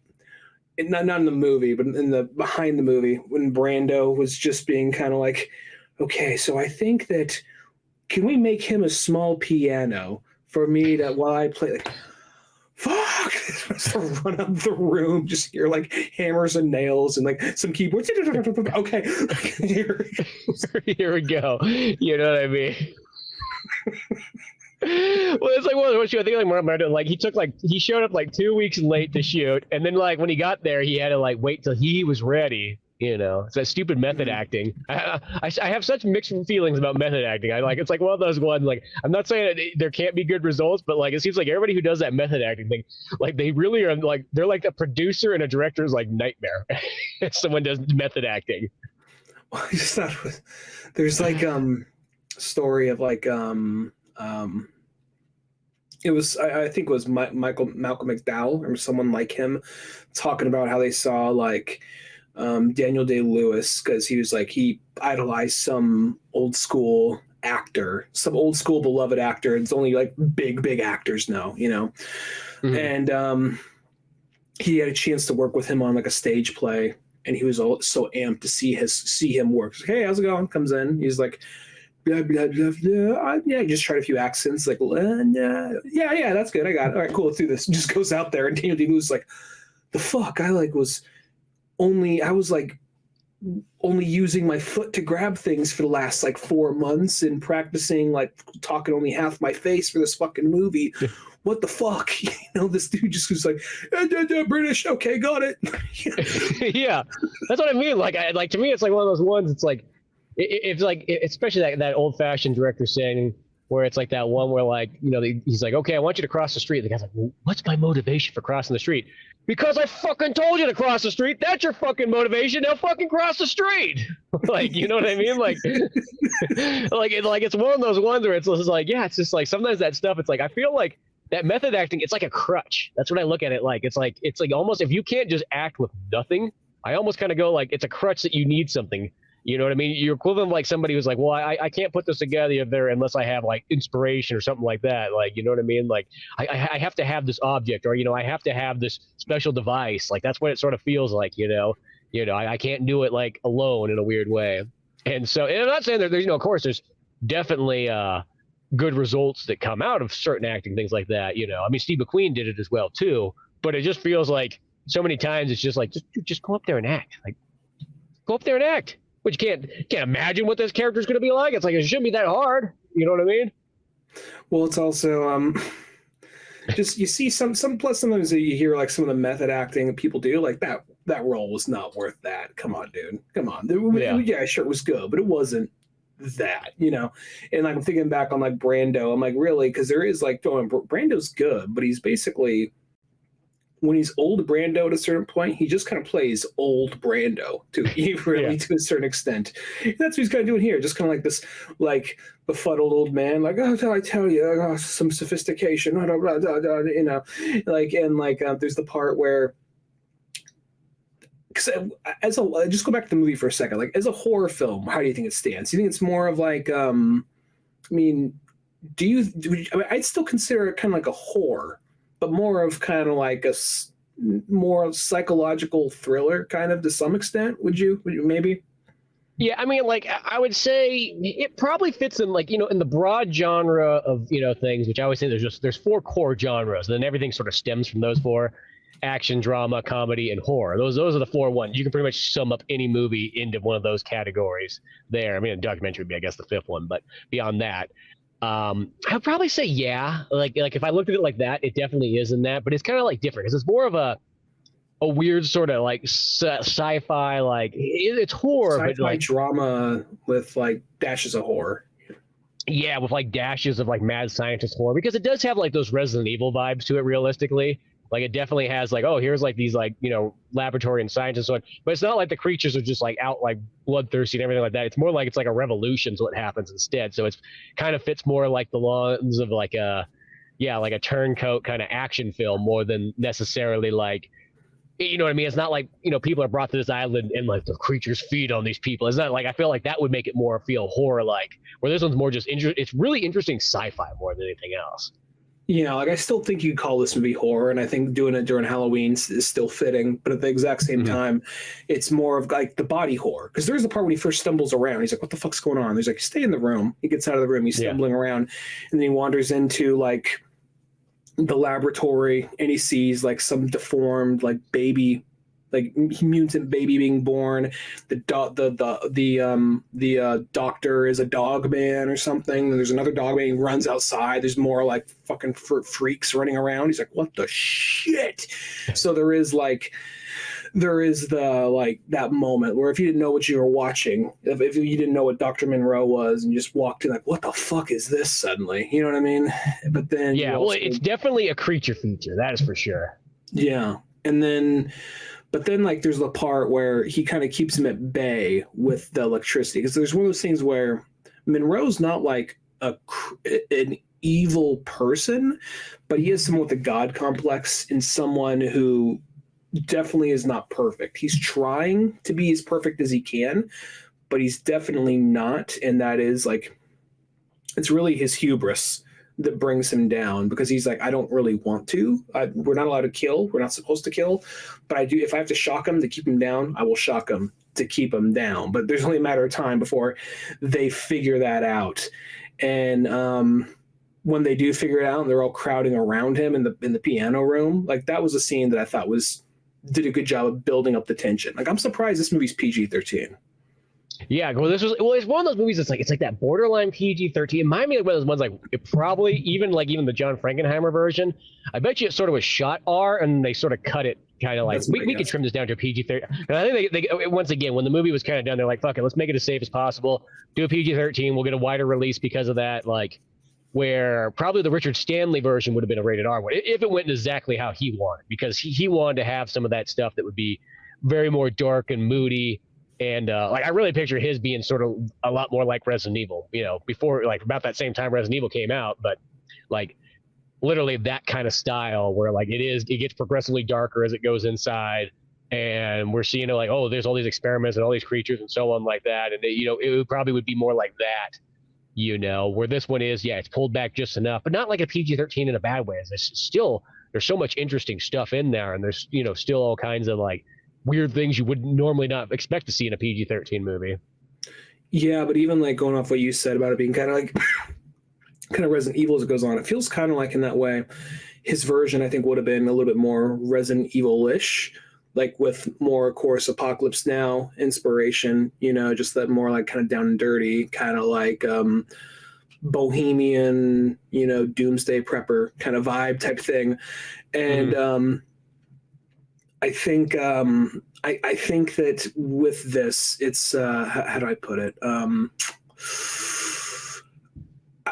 not in the movie, but in the behind the movie, when Brando was just being kind of like, okay, so I think that, can we make him a small piano for me to, while I play, like, fuck, just to run up the room, just hear like hammers and nails and like some keyboards. Okay, here we go. You know what I mean? Well, it's like what shoot. I think like Marlon, like he showed up like 2 weeks late to shoot, and then like when he got there, he had to like wait till he was ready, You know, it's that stupid method acting. I have such mixed feelings about method acting. It's like one of those ones, like, I'm not saying that there can't be good results, but like, it seems like everybody who does that method acting thing, like they really are like, they're like a producer and a director's like nightmare. If someone does method acting. Well, I just thought there's like story of like it was I think it was Malcolm McDowell or someone like him talking about how they saw like Daniel Day-Lewis, because he idolized some old school actor, some old school beloved actor. It's only like big actors now, you know. Mm-hmm. And he had a chance to work with him on like a stage play, and he was so amped to see him work. Like, hey, how's it going? Comes in, he's like, blah blah blah blah. Yeah, he just tried a few accents, like, yeah, that's good, I got it. All right, cool, let's do this. Just goes out there, and Daniel Day-Lewis is like, the fuck, I was only using my foot to grab things for the last like 4 months and practicing like talking only half my face for this fucking movie. What the fuck? You know, this dude just was like, British, okay, got it. Yeah, that's what I mean. Like, to me, it's like one of those ones. It's like, it's like, especially that old fashioned director saying, where it's like that one where, like, you know, he's like, okay, I want you to cross the street. The guy's like, well, what's my motivation for crossing the street? Because I fucking told you to cross the street. That's your fucking motivation. Now fucking cross the street. Like, you know what I mean? Like, like it's one of those ones where it's just like, yeah, it's just like sometimes that stuff. It's like, I feel like that method acting, it's like a crutch. That's what I look at it like. It's like almost, if you can't just act with nothing, I almost kind of go like, it's a crutch that you need something. You know what I mean? You're equivalent of like somebody who's like, well, I can't put this together there unless I have like inspiration or something like that. Like, you know what I mean? Like, I have to have this object, or, you know, I have to have this special device. Like, that's what it sort of feels like, you know, I can't do it like alone in a weird way. And so, and I'm not saying that there's, you know, of course, there's definitely good results that come out of certain acting, things like that. You know, I mean, Steve McQueen did it as well too, but it just feels like so many times it's just like, just go up there and act. Like, go up there and act. But you can't imagine what this character is going to be like. It's like, it shouldn't be that hard. You know what I mean? Well, it's also just, you see some plus sometimes you hear like some of the method acting that people do, like that role was not worth that. Come on, dude. Come on. Yeah, sure, it was good, but it wasn't that, you know. And like, I'm thinking back on like Brando. I'm like, really? Because there is like, Brando's good, but he's basically, when he's old Brando at a certain point, he just kind of plays old Brando to a certain extent. And that's what he's kind of doing here. Just kind of like this, like, befuddled old man, like, oh, I tell you, some sophistication, blah, blah, blah, blah, you know, like, and like, there's the part where, because just go back to the movie for a second. Like, as a horror film, how do you think it stands? Do you think it's more of like, I mean, I'd still consider it kind of like a horror, but more of kind of like a more psychological thriller kind of to some extent. Would you maybe? Yeah, I mean, like, I would say it probably fits in, like, you know, in the broad genre of, you know, things, which I always say there's 4 core genres, and then everything sort of stems from those 4: action, drama, comedy, and horror. Those are the 4 ones. You can pretty much sum up any movie into one of those categories there. I mean, a documentary would be, I guess, the 5th one, but beyond that, I'd probably say, yeah, like if I looked at it like that, it definitely is in that, but it's kind of like different because it's more of a weird sort of like sci-fi, like it's horror, sci-fi, but like drama with like dashes of horror. Yeah, with like dashes of like mad scientist horror, because it does have like those Resident Evil vibes to it realistically. Like, it definitely has like, oh, here's like these like, you know, laboratory and scientists, but it's not like the creatures are just like out like bloodthirsty and everything like that. It's more like it's like a revolution is what happens instead. So it's kind of fits more like the lines of like a turncoat kind of action film more than necessarily like, you know what I mean? It's not like, you know, people are brought to this island and like the creatures feed on these people. It's not like, I feel like that would make it more feel horror like, where this one's more just it's really interesting sci-fi more than anything else. Yeah, like I still think you call this movie horror, and I think doing it during Halloween is still fitting. But at the exact same time, it's more of like the body horror, because there's the part when he first stumbles around. He's like, "What the fuck's going on?" He's like, "Stay in the room." He gets out of the room. He's stumbling around, and then he wanders into like the laboratory, and he sees like some deformed like baby, like mutant baby being born. The doctor is a dog man or something. And there's another dog man. He runs outside. There's more like fucking freaks running around. He's like, what the shit? So there is like there is that moment where if you didn't know what you were watching, if you didn't know what Dr. Moreau was and you just walked in like, what the fuck is this suddenly? You know what I mean? But then it's definitely a creature feature, that is for sure. Yeah. But then like there's the part where he kind of keeps him at bay with the electricity, because there's one of those things where Monroe's not like an evil person, but he is someone with a god complex and someone who definitely is not perfect. He's trying to be as perfect as he can, but he's definitely not. And that is like, it's really his hubris that brings him down, because he's like, I don't really want to. We're not allowed to kill. We're not supposed to kill. But I do. If I have to shock him to keep him down, I will shock him to keep him down. But there's only a matter of time before they figure that out. And when they do figure it out, and they're all crowding around him in the piano room, like that was a scene that I thought did a good job of building up the tension. Like, I'm surprised this movie's PG-13. Yeah, well, it's one of those movies that's like, it's like that borderline PG-13. It reminded me of one of those ones, like, it probably even the John Frankenheimer version, I bet you it sort of was shot R, and they sort of cut it kind of like, we could trim this down to a PG-13. And I think they once again, when the movie was kind of done, they're like, fuck it, let's make it as safe as possible, do a PG-13, we'll get a wider release because of that, like, where probably the Richard Stanley version would have been a rated R one, if it went exactly how he wanted, because he wanted to have some of that stuff that would be very more dark and moody. And like, I really picture his being sort of a lot more like Resident Evil, before, like, about that same time Resident Evil came out, but like literally that kind of style where like it gets progressively darker as it goes inside, and we're seeing like, oh, there's all these experiments and all these creatures and so on like that, and it probably would be more like that, where this one is, it's pulled back just enough, but not like a PG-13 in a bad way. There's so much interesting stuff in there, and there's still all kinds of like weird things you would normally not expect to see in a PG-13 movie. Yeah, but even like going off what you said about it being kind of like kind of Resident Evil as it goes on, it feels kind of like in that way. His version, I think, would have been a little bit more Resident Evil-ish, like with more, of course, Apocalypse Now inspiration, just that more like kind of down and dirty, kind of like bohemian, doomsday prepper kind of vibe type thing. And I think I think that with this, it's how do I put it?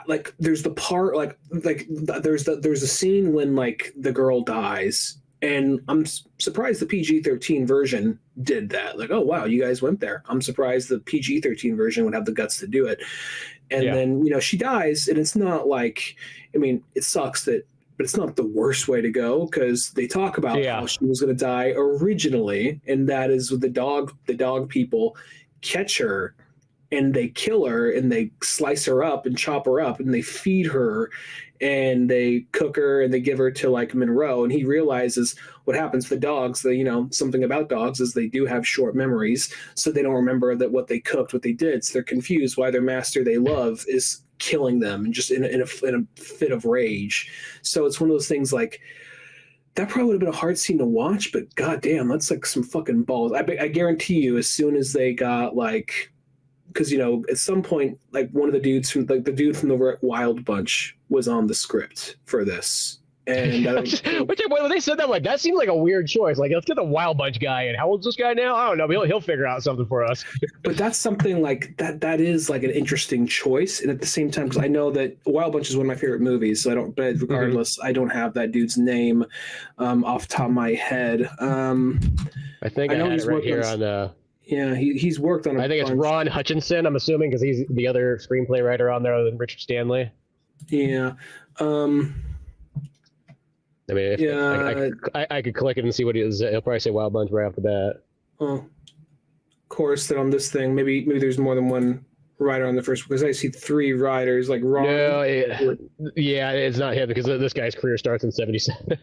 Like there's the part like there's a scene when like the girl dies, and I'm surprised the PG-13 version did that. Like, oh wow, you guys went there. I'm surprised the PG-13 version would have the guts to do it. And then she dies, and it's not like, I mean, it sucks that. But it's not the worst way to go, because they talk about how she was going to die originally, and that is with the dog people catch her and they kill her and they slice her up and chop her up and they feed her and they cook her and they give her to like Monroe. And he realizes what happens to the dogs, something about dogs is they do have short memories, so they don't remember that what they cooked, what they did. So they're confused why their master they love is killing them, and just in a fit of rage. So it's one of those things like that probably would have been a hard scene to watch, but goddamn, that's like some fucking balls. I guarantee you, as soon as they got like, because at some point, like one of the dudes from like the dude from the Wild Bunch was on the script for this. And when they said that, like, that seemed like a weird choice. Like, let's get the Wild Bunch guy in. How old's this guy now? I don't know. But he'll figure out something for us. But that's something like that is like an interesting choice. And at the same time, because I know that Wild Bunch is one of my favorite movies, so I don't. But regardless, I don't have that dude's name off the top of my head. I think I know he's right here on the. Yeah, he's worked on. I think it's Ron Hutchinson. I'm assuming, because he's the other screenplay writer on there other than Richard Stanley. Yeah. I mean, I could click it and see what he is. He'll probably say Wild Bunch right off the bat. Oh, of course, that on this thing, maybe there's more than one writer on the first, because I see three writers like Ron. No, it's not him, because this guy's career starts in '77.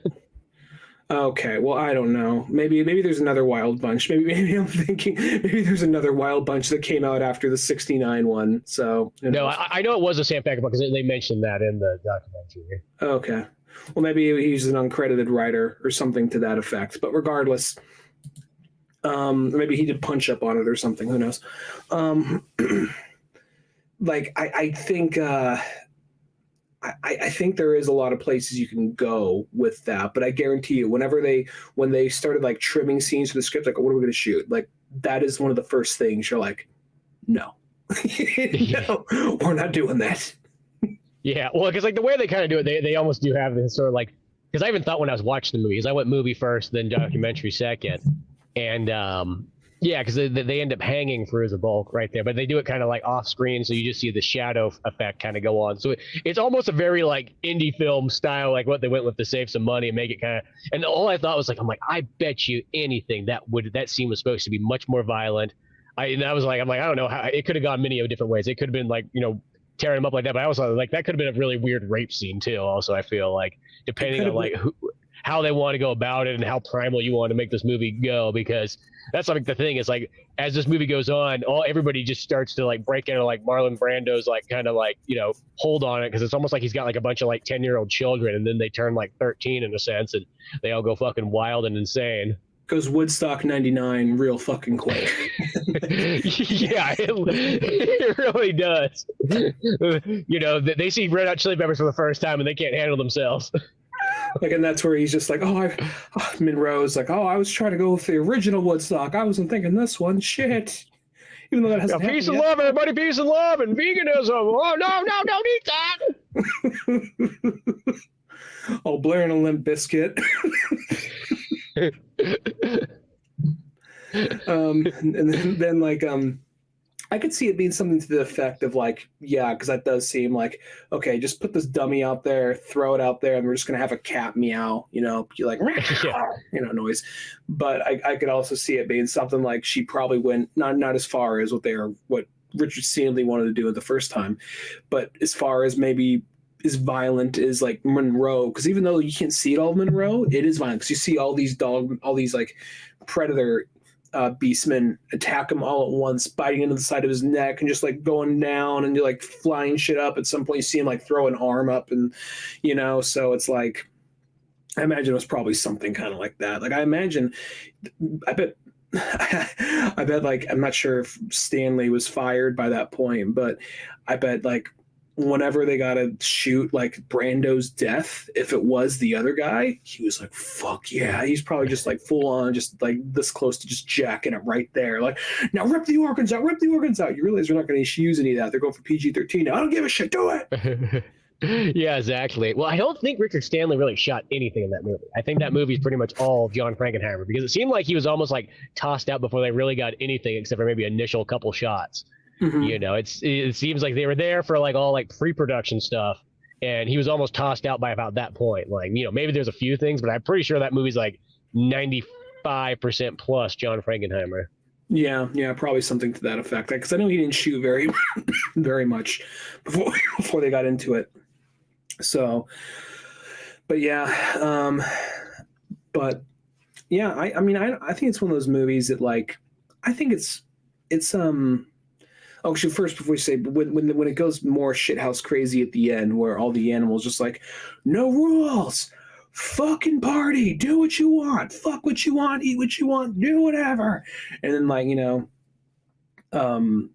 Okay, well, I don't know. Maybe there's another Wild Bunch. Maybe I'm thinking maybe there's another Wild Bunch that came out after the '69 one. So no, I know it was a Sam Peckinpah, because they mentioned that in the documentary. Okay. Well, maybe he's an uncredited writer or something to that effect. But regardless, maybe he did punch up on it or something. Who knows? Like, I think I think there is a lot of places you can go with that, but I guarantee you, when they started like trimming scenes for the script, like, what are we going to shoot? Like, that is one of the first things you're like, no, no, we're not doing that. Yeah, well, because like the way they kind of do it, they almost do have this sort of like, because I even thought when I was watching the movies, I went movie first, then documentary second, and yeah, because they end up hanging through as a bulk right there, but they do it kind of like off screen, so you just see the shadow effect kind of go on. So it's almost a very like indie film style, like what they went with to save some money and make it kind of. And all I thought was like, I'm like, I bet you anything that scene was supposed to be much more violent. And I was like, I'm like, I don't know how it could have gone many different ways. It could have been like, tearing him up like that, but I was like, that could have been a really weird rape scene too. Also, I feel like depending on like how they want to go about it and how primal you want to make this movie go, because that's like the thing is like as this movie goes on, everybody just starts to like break into like Marlon Brando's like kind of like hold on it, because it's almost like he's got like a bunch of like 10-year-old children, and then they turn like 13 in a sense, and they all go fucking wild and insane. Goes Woodstock 99 real fucking quick. Yeah, it really does. They see Red Hot Chili Peppers for the first time and they can't handle themselves. Like, and that's where he's just like, Monroe's like, I was trying to go with the original Woodstock. I wasn't thinking this one. Shit. Even though that hasn't happened peace and yet. love, everybody. Peace and love and veganism. Oh, no, don't eat that. Oh, Blair and a Limp Biscuit. And then like I could see it being something to the effect of like, yeah, because that does seem like, okay, just put this dummy out there, throw it out there, and we're just gonna have a cat meow, you like noise. But I could also see it being something like she probably went not as far as what Richard Stanley wanted to do it the first time, but as far as maybe as violent as like Monroe, because even though you can't see it all of Monroe, it is violent because you see all these like predator beastmen attack him all at once, biting into the side of his neck and just like going down, and you're like flying shit up. At some point you see him like throw an arm up, and so it's like, I imagine it was probably something kind of like that. Like I bet like, I'm not sure if Stanley was fired by that point, but I bet like whenever they got to shoot like Brando's death, if it was the other guy, he was like, fuck yeah. He's probably just like full on, just like this close to just jacking it right there. Like, now rip the organs out. You realize they're not going to use any of that. They're going for PG-13 now. I don't give a shit. Do it. Yeah, exactly. Well, I don't think Richard Stanley really shot anything in that movie. I think that movie is pretty much all John Frankenheimer, because it seemed like he was almost like tossed out before they really got anything except for maybe initial couple shots. Mm-hmm. It seems like they were there for like all like pre-production stuff, and he was almost tossed out by about that point. Like, maybe there's a few things, but I'm pretty sure that movie's like 95% plus John Frankenheimer. Yeah, probably something to that effect. Because I know he didn't shoot very, very much before they got into it. So, but yeah, I mean, I think it's one of those movies that like, I think it's Oh, actually, first, before we say, when it goes more shithouse crazy at the end, where all the animals just like, no rules, fucking party, do what you want, fuck what you want, eat what you want, do whatever, and then like Val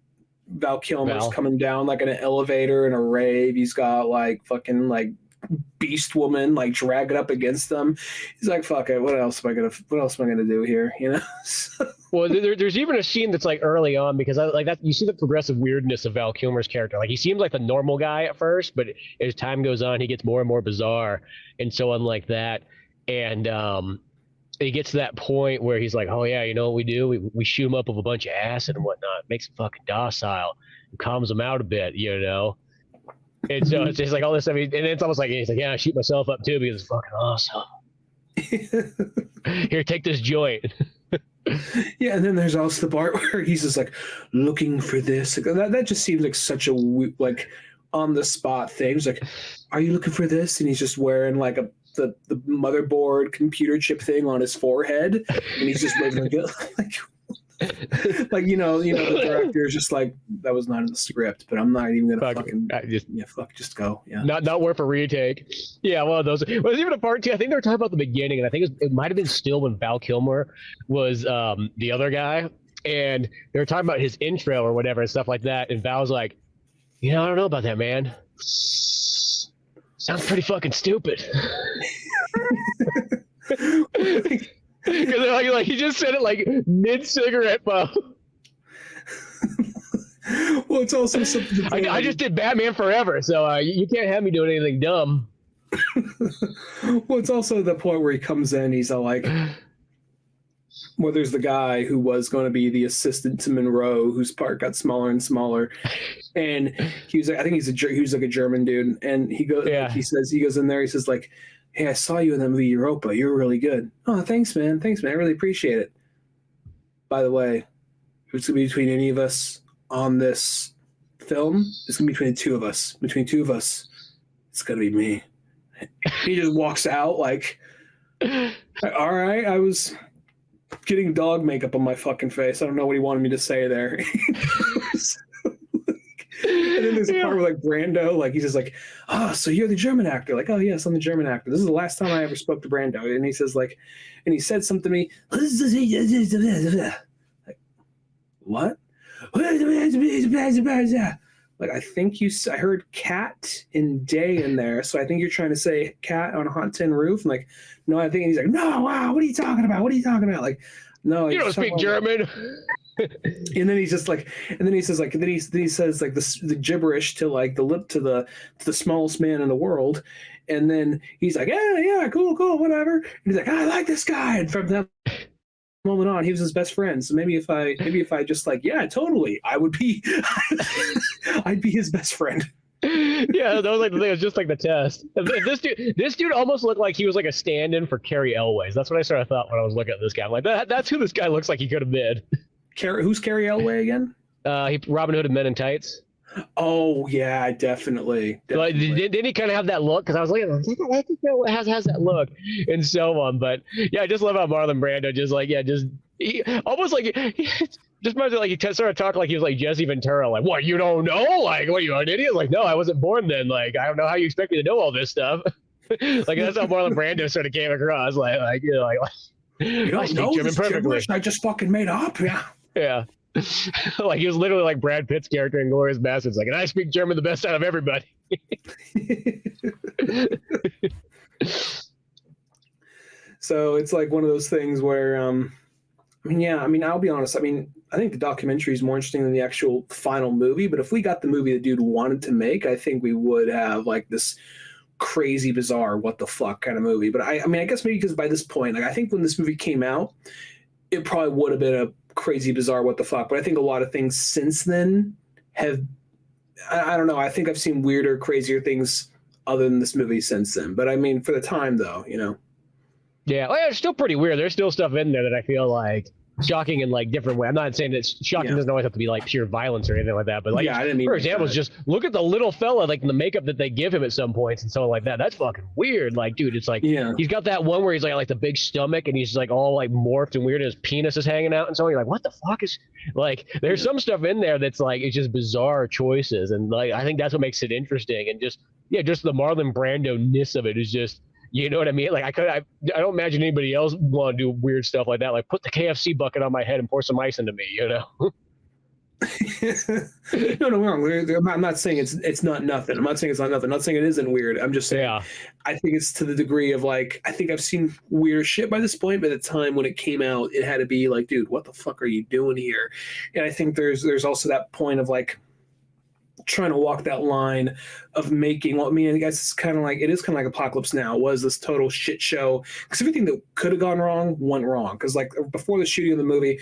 Kilmer's coming down like in an elevator in a rave. He's got like fucking like beast woman like dragging up against them. He's like, fuck it, what else am I gonna do here? Well, there's even a scene that's like early on, because I like that you see the progressive weirdness of Val Kilmer's character. Like he seems like the normal guy at first, but as time goes on, he gets more and more bizarre and so on like that. And he gets to that point where he's like, oh yeah, you know what we do? We shoot him up with a bunch of acid and whatnot, makes him fucking docile and calms him out a bit, And so it's just like all this stuff, and it's almost like he's like, yeah, I shoot myself up too because it's fucking awesome. Here, take this joint. Yeah, and then there's also the part where he's just like looking for this. Like, that just seems like such a like on the spot thing. He's like, "Are you looking for this?" And he's just wearing like the motherboard computer chip thing on his forehead, and he's just waving like the director is just like, that was not in the script, but I'm not even gonna just go. Yeah, not worth a retake. Yeah, well, those was even a part two. I think they were talking about the beginning, and I think it might have been still when Val Kilmer was the other guy, and they were talking about his intro or whatever and stuff like that. And Val's like, I don't know about that, man. Sounds pretty fucking stupid. Because like he just said it like mid-cigarette puff. Well, it's also something. I just did Batman Forever, so you can't have me doing anything dumb. Well, it's also the point where he comes in. He's all like, well, there's the guy who was going to be the assistant to Monroe, whose part got smaller and smaller, and he was like, I think he was like a German dude, and he goes, he goes in there, he says like, hey, I saw you in that movie Europa. You were really good. Oh, thanks, man. Thanks, man. I really appreciate it. By the way, if it's gonna be between any of us on this film, it's gonna be between the two of us. Between two of us, it's gonna be me. He just walks out like, all right, I was getting dog makeup on my fucking face. I don't know what he wanted me to say there. And then there's a part where like Brando, like he's just like, oh, so you're the German actor. Like, oh yes, I'm the German actor. This is the last time I ever spoke to Brando. And he says like, and he said something to me. Like, what? Like, I think I heard cat and day in there. So I think you're trying to say cat on a hot tin roof. I'm like, no, I think, and he's like, no, wow, what are you talking about? What are you talking about? Like, no, you don't speak German. And then he's just like, and then he says like, then he says like the gibberish to like the lip to the smallest man in the world, and then he's like, yeah, cool, whatever. And he's like, I like this guy. And from that moment on, he was his best friend. So maybe if I just like, yeah, totally, I would be, I'd be his best friend. Yeah, that was like the thing. It was just like the test. This dude almost looked like he was like a stand-in for Carrie Elways. That's what I sort of thought when I was looking at this guy. I'm like, that's who this guy looks like he could have been. Who's Carrie Elway again? Robin Hood and Men in Tights. Oh yeah, definitely. Like, didn't he kind of have that look? Because I was like, I think that has that look, and so on. But yeah, I just love how Marlon Brando almost like just reminds me like he started talking like he was like Jesse Ventura. Like, what, you don't know? Like, what, you're an idiot? Like, no, I wasn't born then. Like, I don't know how you expect me to know all this stuff. Like, that's how Marlon Brando sort of came across. Like you know, like you don't know German perfectly. I just fucking made up. Yeah. Yeah. Like he was literally like Brad Pitt's character in Glorious Bastards. Like, and I speak German the best out of everybody. So it's like one of those things where, I'll be honest. I mean, I think the documentary is more interesting than the actual final movie. But if we got the movie the dude wanted to make, I think we would have like this crazy, bizarre, what the fuck kind of movie. But I guess maybe because by this point, like I think when this movie came out, it probably would have been a crazy, bizarre, what the fuck. But I think a lot of things since then have, I don't know. I think I've seen weirder, crazier things other than this movie since then. But I mean, for the time though, you know. Yeah, well, it's still pretty weird. There's still stuff in there that I feel like shocking in like different way. I'm not saying that shocking doesn't always have to be like pure violence or anything like that, but like, for example, just look at the little fella, like the makeup that they give him at some points and so like that. That's fucking weird. Like, dude, it's like he's got that one where he's like the big stomach and he's like all like morphed and weird and his penis is hanging out and so you're like, what the fuck is like? There's some stuff in there that's like it's just bizarre choices and like I think that's what makes it interesting and just the Marlon Brando-ness of it is just. You know what I mean? Like I don't imagine anybody else want to do weird stuff like that. Like put the KFC bucket on my head and pour some ice into me, you know? No, wrong. I'm not saying it's not nothing. I'm not saying it's not nothing. I'm not saying it isn't weird. I'm just saying I think it's to the degree of like I think I've seen weird shit by this point. By the time when it came out, it had to be like, dude, what the fuck are you doing here? And I think there's also that point of like trying to walk that line of making, well, I mean, I guess it's kind of like Apocalypse Now was this total shit show because everything that could have gone wrong went wrong. Because like before the shooting of the movie,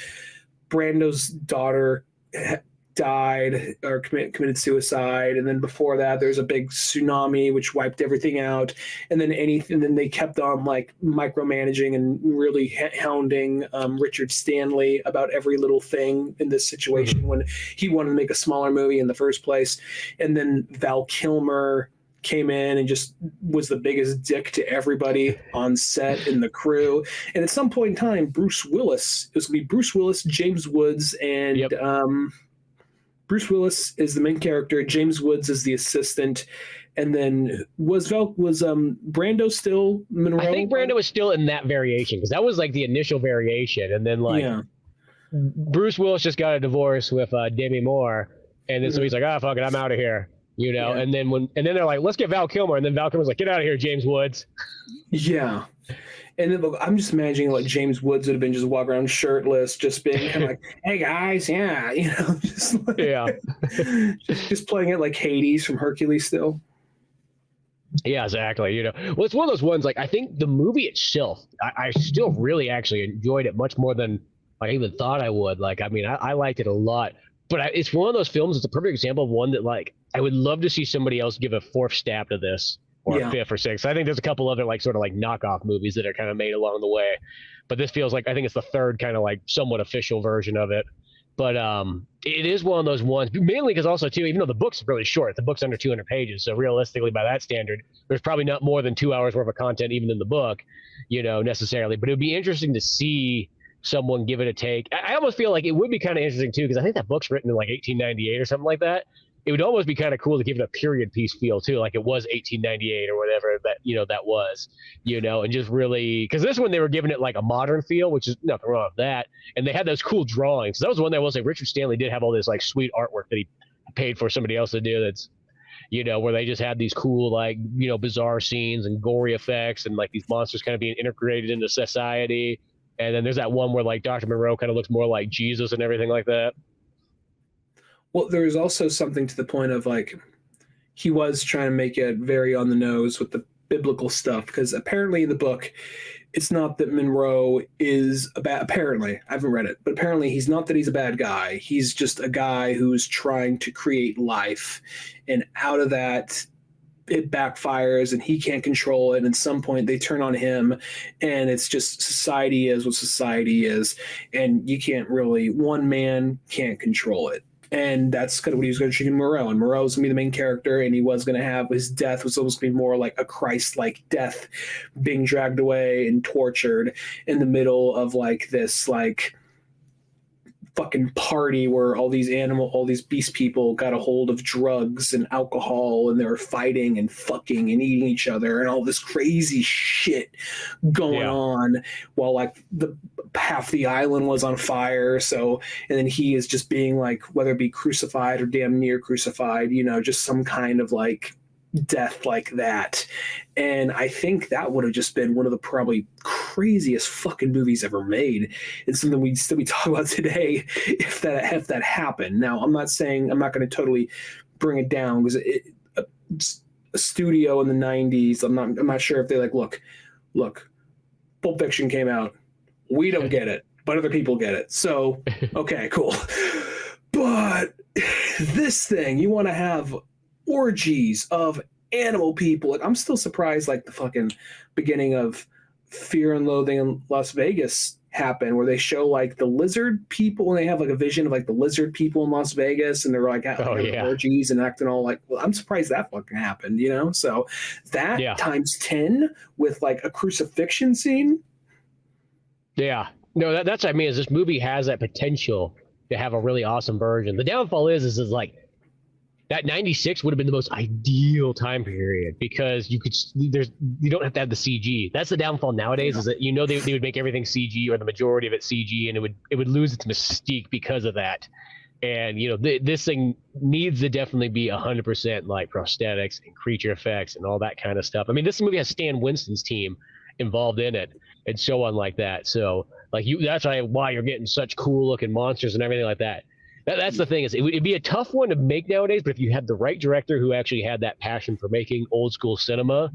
Brando's daughter died or committed suicide, and then before that there's a big tsunami which wiped everything out, and then they kept on like micromanaging and really hounding Richard Stanley about every little thing in this situation when he wanted to make a smaller movie in the first place, and then Val Kilmer came in and just was the biggest dick to everybody on set and the crew. And at some point in time, it was going to be Bruce Willis, James Woods, and Bruce Willis is the main character. James Woods is the assistant. And then was Brando still Monroe? I think Brando was still in that variation because that was like the initial variation. And then Bruce Willis just got a divorce with Demi Moore. And then so he's like, fuck it, I'm out of here. Yeah. And then they're like, let's get Val Kilmer, and then Val Kilmer's like, get out of here, James Woods. Yeah. And then, look, I'm just imagining like James Woods would have been just walking around shirtless, just being kind of like, "Hey guys, yeah," just like, just playing it like Hades from Hercules still. Yeah, exactly. Well, it's one of those ones. Like, I think the movie itself, I still really actually enjoyed it much more than I even thought I would. Like, I mean, I liked it a lot. But it's one of those films. It's a perfect example of one that, like, I would love to see somebody else give a fourth stab to this, or a fifth or sixth. I think there's a couple other like sort of like knockoff movies that are kind of made along the way, but this feels like I think it's the third kind of like somewhat official version of it. But it is one of those ones, mainly because also too, even though the book's really short, the book's under 200 pages, so realistically by that standard, there's probably not more than 2 hours worth of content even in the book, necessarily. But it would be interesting to see someone give it a take. I almost feel like it would be kind of interesting too, because I think that book's written in like 1898 or something like that. It would almost be kind of cool to give it a period piece feel too, like it was 1898 or whatever that that was, and just really, because this one they were giving it like a modern feel, which is nothing wrong with that, and they had those cool drawings. That was one that I will say Richard Stanley did have all this like sweet artwork that he paid for somebody else to do. That's where they just had these cool like bizarre scenes and gory effects and like these monsters kind of being integrated into society. And then there's that one where like Dr. Moreau kind of looks more like Jesus and everything like that. Well, there was also something to the point of like he was trying to make it very on the nose with the biblical stuff, because apparently in the book it's not that Monroe is a bad, apparently I haven't read it, but apparently he's not that he's a bad guy. He's just a guy who's trying to create life, and out of that it backfires and he can't control it, and at some point they turn on him, and it's just society is what society is, and you can't really, one man can't control it. And that's kind of what he was going to treat Moreau. And Moreau was going to be the main character, and he was going to have his death was almost going to be more like a Christ-like death, being dragged away and tortured in the middle of like this like fucking party where all these beast people got a hold of drugs and alcohol, and they were fighting and fucking and eating each other and all this crazy shit going on, while like the half the island was on fire. So, and then he is just being like, whether it be crucified or damn near crucified, just some kind of like death like that. And I think that would have just been one of the probably craziest fucking movies ever made. It's something we talk about today if that happened. Now, I'm not going to totally bring it down, because a studio in the 90s, I'm not sure if they like, look, Pulp Fiction came out, we don't get it, but other people get it, so okay, cool. But this thing, you want to have orgies of animal people. Like, I'm still surprised like the fucking beginning of Fear and Loathing in Las Vegas happened, where they show like the lizard people, and they have like a vision of like the lizard people in Las Vegas, and they're like having orgies and acting all like, well, I'm surprised that fucking happened, so that times 10 with like a crucifixion scene. Yeah. No, that's what I mean, is this movie has that potential to have a really awesome version. The downfall is like that 96 would have been the most ideal time period, because you don't have to have the CG. That's the downfall nowadays, is that they would make everything CG, or the majority of it CG, and it would lose its mystique because of that. And this thing needs to definitely be 100% like prosthetics and creature effects and all that kind of stuff. I mean, this movie has Stan Winston's team involved in it and so on like that. So like that's why you're getting such cool looking monsters and everything like that. That's the thing, is it'd be a tough one to make nowadays, but if you had the right director who actually had that passion for making old school cinema,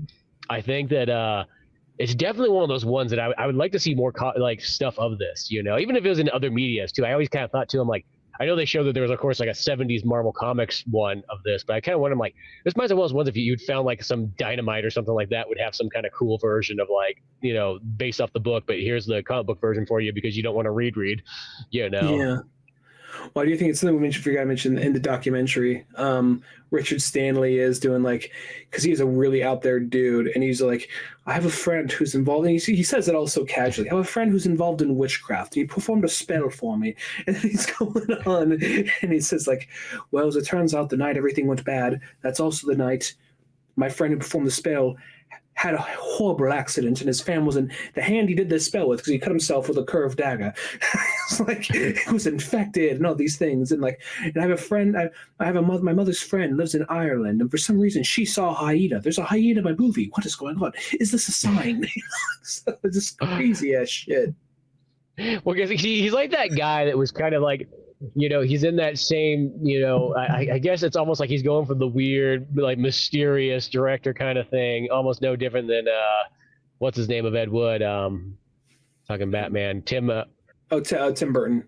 I think that it's definitely one of those ones that I would like to see more like stuff of this, even if it was in other medias too. I always kind of thought too, I'm like, I know they showed that there was, of course, like a 70s Marvel Comics one of this, but I kind of wonder, I'm like, this might as well as ones if you'd found like some Dynamite or something like that would have some kind of cool version of like, based off the book, but here's the comic book version for you because you don't want to read. Yeah. Why do you think it's something we forgot to mention in the documentary? Richard Stanley is doing like, because he's a really out there dude, and he's like, I have a friend who's involved, and he says it all so casually. I have a friend who's involved in witchcraft. He performed a spell for me, and then he's going on, and he says like, well, as it turns out, the night everything went bad, that's also the night my friend who performed the spell had a horrible accident and his fan was in the hand he did this spell with because he cut himself with a curved dagger. It's like it was infected and all these things. And like, and I have a friend, I have a mother, my mother's friend lives in Ireland, and for some reason she saw a hyena. There's a hyena in my movie. What is going on? Is this a sign? So it's just crazy ass shit. Well, because he's like that guy that was kind of like, he's in that same, I guess it's almost like he's going for the weird, like mysterious director kind of thing, almost no different than, what's his name of Ed Wood? Talking Batman, Tim Burton.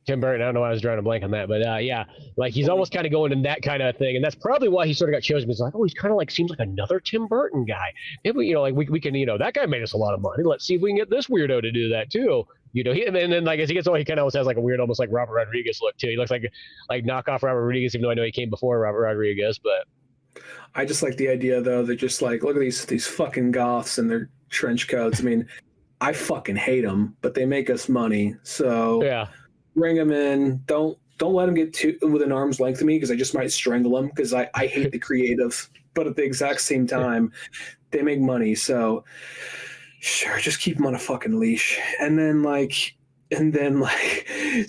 Tim Burton. I don't know why I was drawing a blank on that, but yeah, like he's almost kind of going in that kind of thing, and that's probably why he sort of got chosen. He's like, oh, he's kind of like seems like another Tim Burton guy. Maybe like we can, that guy made us a lot of money. Let's see if we can get this weirdo to do that too. And then like as he gets older, he kind of always has like a weird, almost like Robert Rodriguez look too. He looks like knockoff Robert Rodriguez, even though I know he came before Robert Rodriguez. But I just like the idea though that just like look at these fucking goths and their trench coats. I mean, I fucking hate them, but they make us money, so yeah. Bring them in. Don't let them get too within arm's length of me because I just might strangle them because I hate the creative. But at the exact same time, they make money. So sure, just keep them on a fucking leash. And then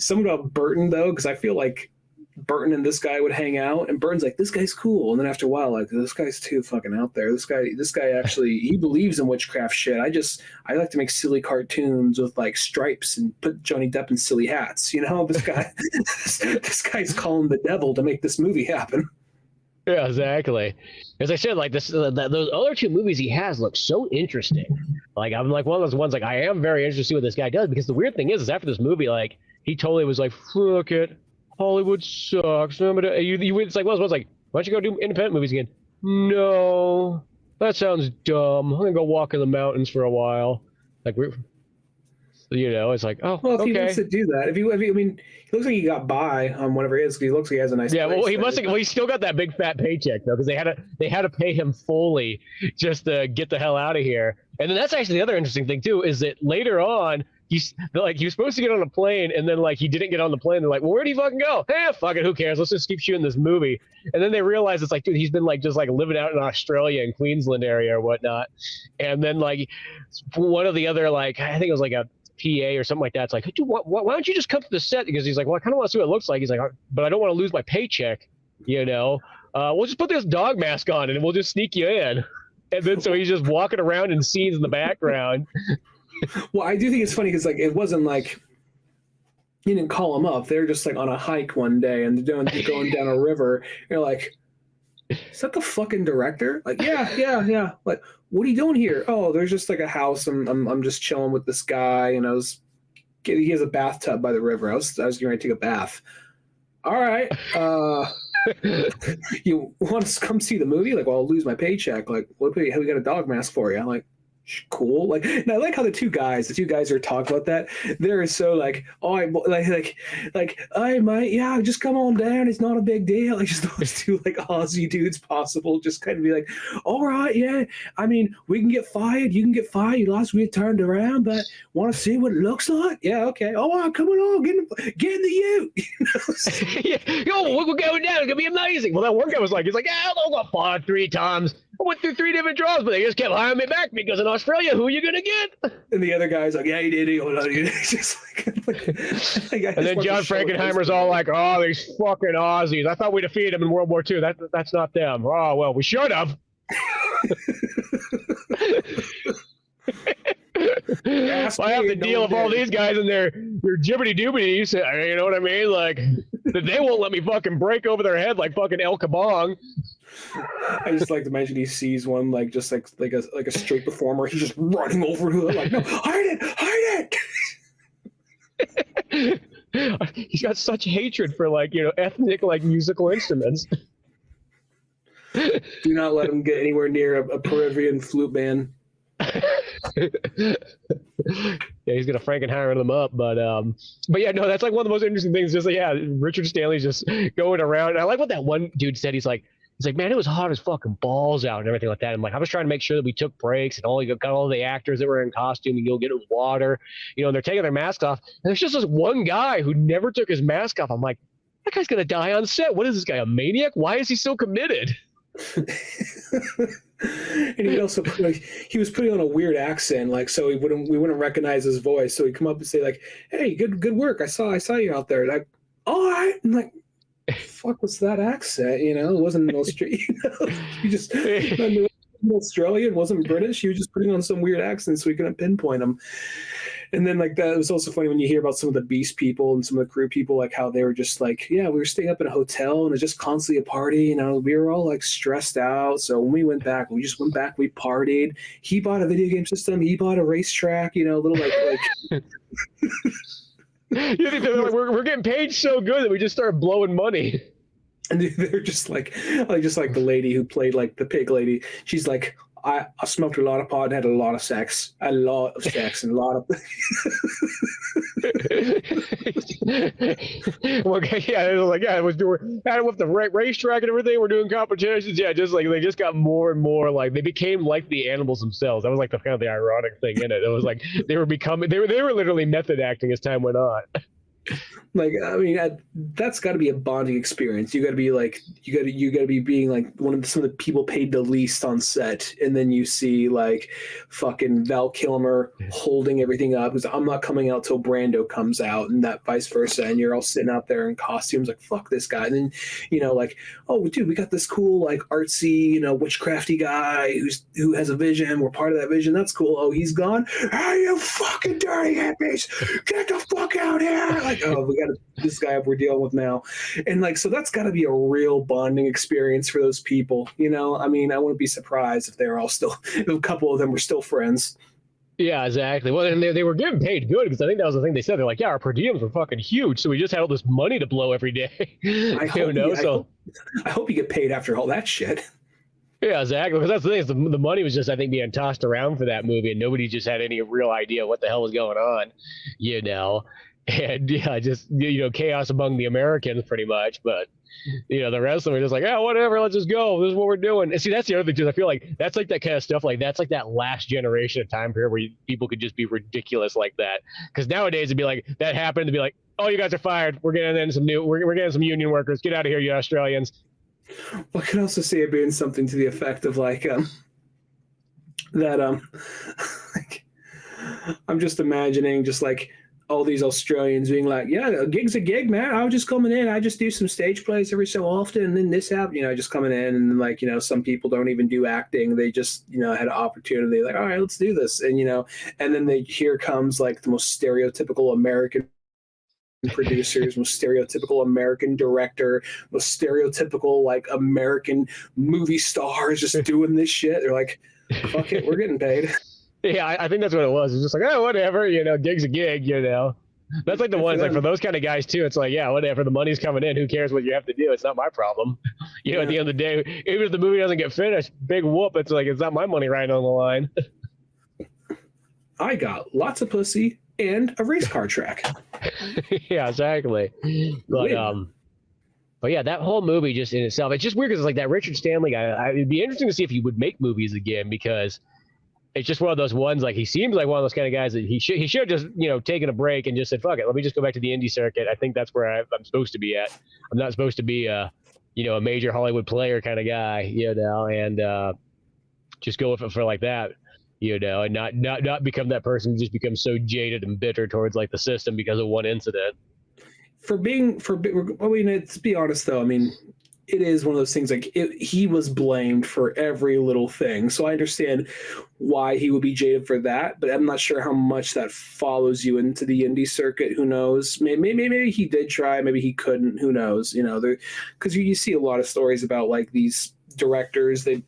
something about Burton though, because I feel like Burton and this guy would hang out, and Burton's like, this guy's cool, and then after a while, like, this guy's too fucking out there. This guy actually, he believes in witchcraft shit. I like to make silly cartoons with like stripes and put Johnny Depp in silly hats. This guy, this guy's calling the devil to make this movie happen. Yeah, exactly. As I said, like those other two movies he has look so interesting. Like I'm like one of those ones like I am very interested to see what this guy does, because the weird thing is after this movie, like he totally was like, fuck it. Hollywood sucks. It's like, why don't you go do independent movies again? No, that sounds dumb. I'm gonna go walk in the mountains for a while. Like it's like, oh, well, if okay. he wants to do that, if I mean, he looks like he got by on whatever it is. He looks like he has a nice. Yeah, place, well, he must have. Well, he still got that big fat paycheck though, because they had to pay him fully just to get the hell out of here. And then that's actually the other interesting thing too, is that later on. He was supposed to get on a plane, and then like he didn't get on the plane. They're like, well, where'd he fucking go? Fuck it, who cares? Let's just keep shooting this movie. And then they realize it's like, dude, he's been like just like living out in Australia and Queensland area or whatnot. And then like one of the other, like I think it was like a PA or something like that. It's like, dude, why don't you just come to the set? Because he's like, well, I kind of want to see what it looks like. He's like, but I don't want to lose my paycheck. We'll just put this dog mask on and we'll just sneak you in. And then so he's just walking around in scenes in the background. Well, I do think it's funny because like it wasn't like you didn't call them up. They're just like on a hike one day and they're going down a river. You're like, is that the fucking director? Like, yeah. Like, what are you doing here? Oh, there's just like a house. I'm just chilling with this guy, and he has a bathtub by the river. I was getting ready to take a bath. All right. You want to come see the movie? Like, well, I'll lose my paycheck. Like, we got a dog mask for you. I'm like, cool. Like, and I like how the two guys are talking about that. They're so like, oh, I might, yeah, just come on down. It's not a big deal. Like, just those two like Aussie dudes possible. Just kind of be like, all right, yeah. I mean, we can get fired. You can get fired. You lost. We turned around, but want to see what it looks like? Yeah, okay. Oh, right, come on, get in the ute. Yeah. Yo, we're going down. It's gonna be amazing. Well, that one guy was like, he's like, yeah, I got fired 3 times. I went through 3 different jobs, but they just kept hiring me back because in Australia, who are you gonna get? And the other guy's like, yeah, he did. Just like and then John Frankenheimer's all like, oh, these fucking Aussies. I thought we defeated them in World War II. That's not them. Oh, well, we should have. I have to deal with all these guys and their jibbity doobities. You know what I mean? Like, they won't let me fucking break over their head like fucking El Kabong. I just like to imagine he sees one like just like a straight performer. He's just running over to it like, no, hide it. He's got such hatred for like ethnic like musical instruments. Do not let him get anywhere near a Peruvian flute band. Yeah, he's gonna Frankenheimer them up, but yeah, no, that's like one of the most interesting things. Just like, yeah, Richard Stanley's just going around. And I like what that one dude said. He's like, man, it was hot as fucking balls out and everything like that. I'm like, I was trying to make sure that we took breaks and got all the actors that were in costume and go get water, and they're taking their masks off. And there's just this one guy who never took his mask off. I'm like, that guy's gonna die on set. What is this guy, a maniac? Why is he so committed? And he also he was putting on a weird accent, like so we wouldn't recognize his voice. So he'd come up and say like, "Hey, good work. I saw you out there." Like, all right. I'm like, fuck was that accent? You know, it wasn't an Australian. You just Australian, wasn't British. He was just putting on some weird accent so we couldn't pinpoint him. And then like that, it was also funny when you hear about some of the Beast people and some of the crew people, like how they were just like, yeah, we were staying up in a hotel and it's just constantly a party. You know, we were all like stressed out. So when we went back, we partied. He bought a video game system. He bought a racetrack. You know, a little like. You think they're like, we're getting paid so good that we just started blowing money. And they're just like the lady who played like the pig lady. She's like, I smoked a lot of pot and had a lot of sex and a lot of. Well, yeah, it was like, yeah, it was doing that with the racetrack and everything. We're doing competitions. Yeah, just like they just got more and more like they became like the animals themselves. That was like the kind of the ironic thing in it. It was like they were literally method acting as time went on. Like, I mean, that's got to be a bonding experience. You got to be like, you got to be being like some of the people paid the least on set, and then you see like fucking Val Kilmer holding everything up because I'm not coming out till Brando comes out, and that vice versa. And you're all sitting out there in costumes, like fuck this guy. And then like, oh dude, we got this cool like artsy witchcrafty guy who has a vision. We're part of that vision. That's cool. Oh, he's gone. Hey, you fucking dirty hippies, get the fuck out here! Like, oh, we got this guy we're dealing with now. And like, so that's got to be a real bonding experience for those people. I mean, I wouldn't be surprised if they're all still, if a couple of them were still friends. Yeah, exactly. Well, and they were getting paid good because I think that was the thing they said. They're like, yeah, our per diems were fucking huge, so we just had all this money to blow every day. I hope you get paid after all that shit. Yeah, exactly. Because that's the thing is the money was just, I think, being tossed around for that movie, and nobody just had any real idea what the hell was going on, And yeah, just chaos among the Americans, pretty much. But the rest of them are just like, yeah, whatever, let's just go. This is what we're doing. And see, that's the other thing too. I feel like that's like that kind of stuff. Like that's like that last generation of time period where people could just be ridiculous like that. Because nowadays it'd be like that happened to be like, oh, you guys are fired. We're getting some union workers. Get out of here, you Australians. Well, I could also see it being something to the effect of like like, I'm just imagining just like all these Australians being like, yeah, a gig's a gig, man. I was just coming in. I just do some stage plays every so often. And then this happened, just coming in. And then like, some people don't even do acting. They just, had an opportunity like, all right, let's do this. And, and then here comes like the most stereotypical American producers, most stereotypical American director, most stereotypical like American movie stars just doing this shit. They're like, fuck it, we're getting paid. Yeah, I think that's what it was. It's just like, oh, whatever, gig's a gig, That's like the ones, like for those kind of guys too, it's like, yeah, whatever, the money's coming in, who cares what you have to do? It's not my problem. At the end of the day, even if the movie doesn't get finished, big whoop, it's like, it's not my money right on the line. I got lots of pussy and a race car track. Yeah, exactly. But yeah, that whole movie just in itself, it's just weird because it's like that Richard Stanley guy. It'd be interesting to see if he would make movies again because it's just one of those ones, like he seems like one of those kind of guys that he should have just, taken a break and just said, fuck it, let me just go back to the indie circuit. I think that's where I'm supposed to be at. I'm not supposed to be a major Hollywood player kind of guy, and just go with it for like that, and not become that person who just becomes so jaded and bitter towards like the system because of one incident. I mean, to be honest though, I mean, it is one of those things like he was blamed for every little thing. So I understand why he would be jaded for that, but I'm not sure how much that follows you into the indie circuit. Who knows? Maybe he did try, maybe he couldn't. Who knows? Because you see a lot of stories about like these directors. They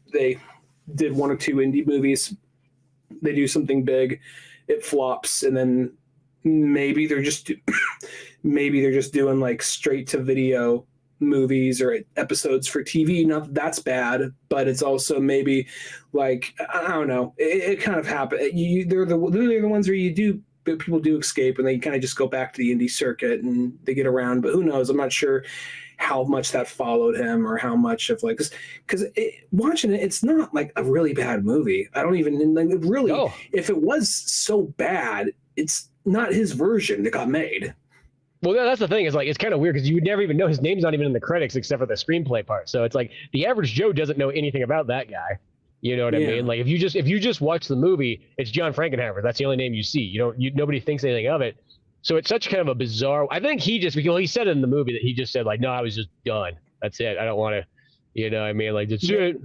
did one or two indie movies. They do something big, it flops, and then maybe they're just doing like straight to video movies or episodes for TV. Not that that's bad, but it's also maybe like, I don't know, it kind of happened. They're the ones where people do escape and they kind of just go back to the indie circuit and they get around, but who knows? I'm not sure how much that followed him or how much of like, because watching it, it's not like a really bad movie. I don't even like really, no. If it was so bad, it's not his version that got made. Well, that's the thing. Is like it's kind of weird because you would never even know his name's not even in the credits except for the screenplay part. So it's like the average Joe doesn't know anything about that guy, You know what I mean? Like if you just watch the movie, it's John Frankenheimer. That's the only name you see. Nobody thinks anything of it. So it's such kind of a bizarre. I think he said in the movie that he just said like, no, I was just done. That's it. I don't want to. You know what I mean? Like it's it.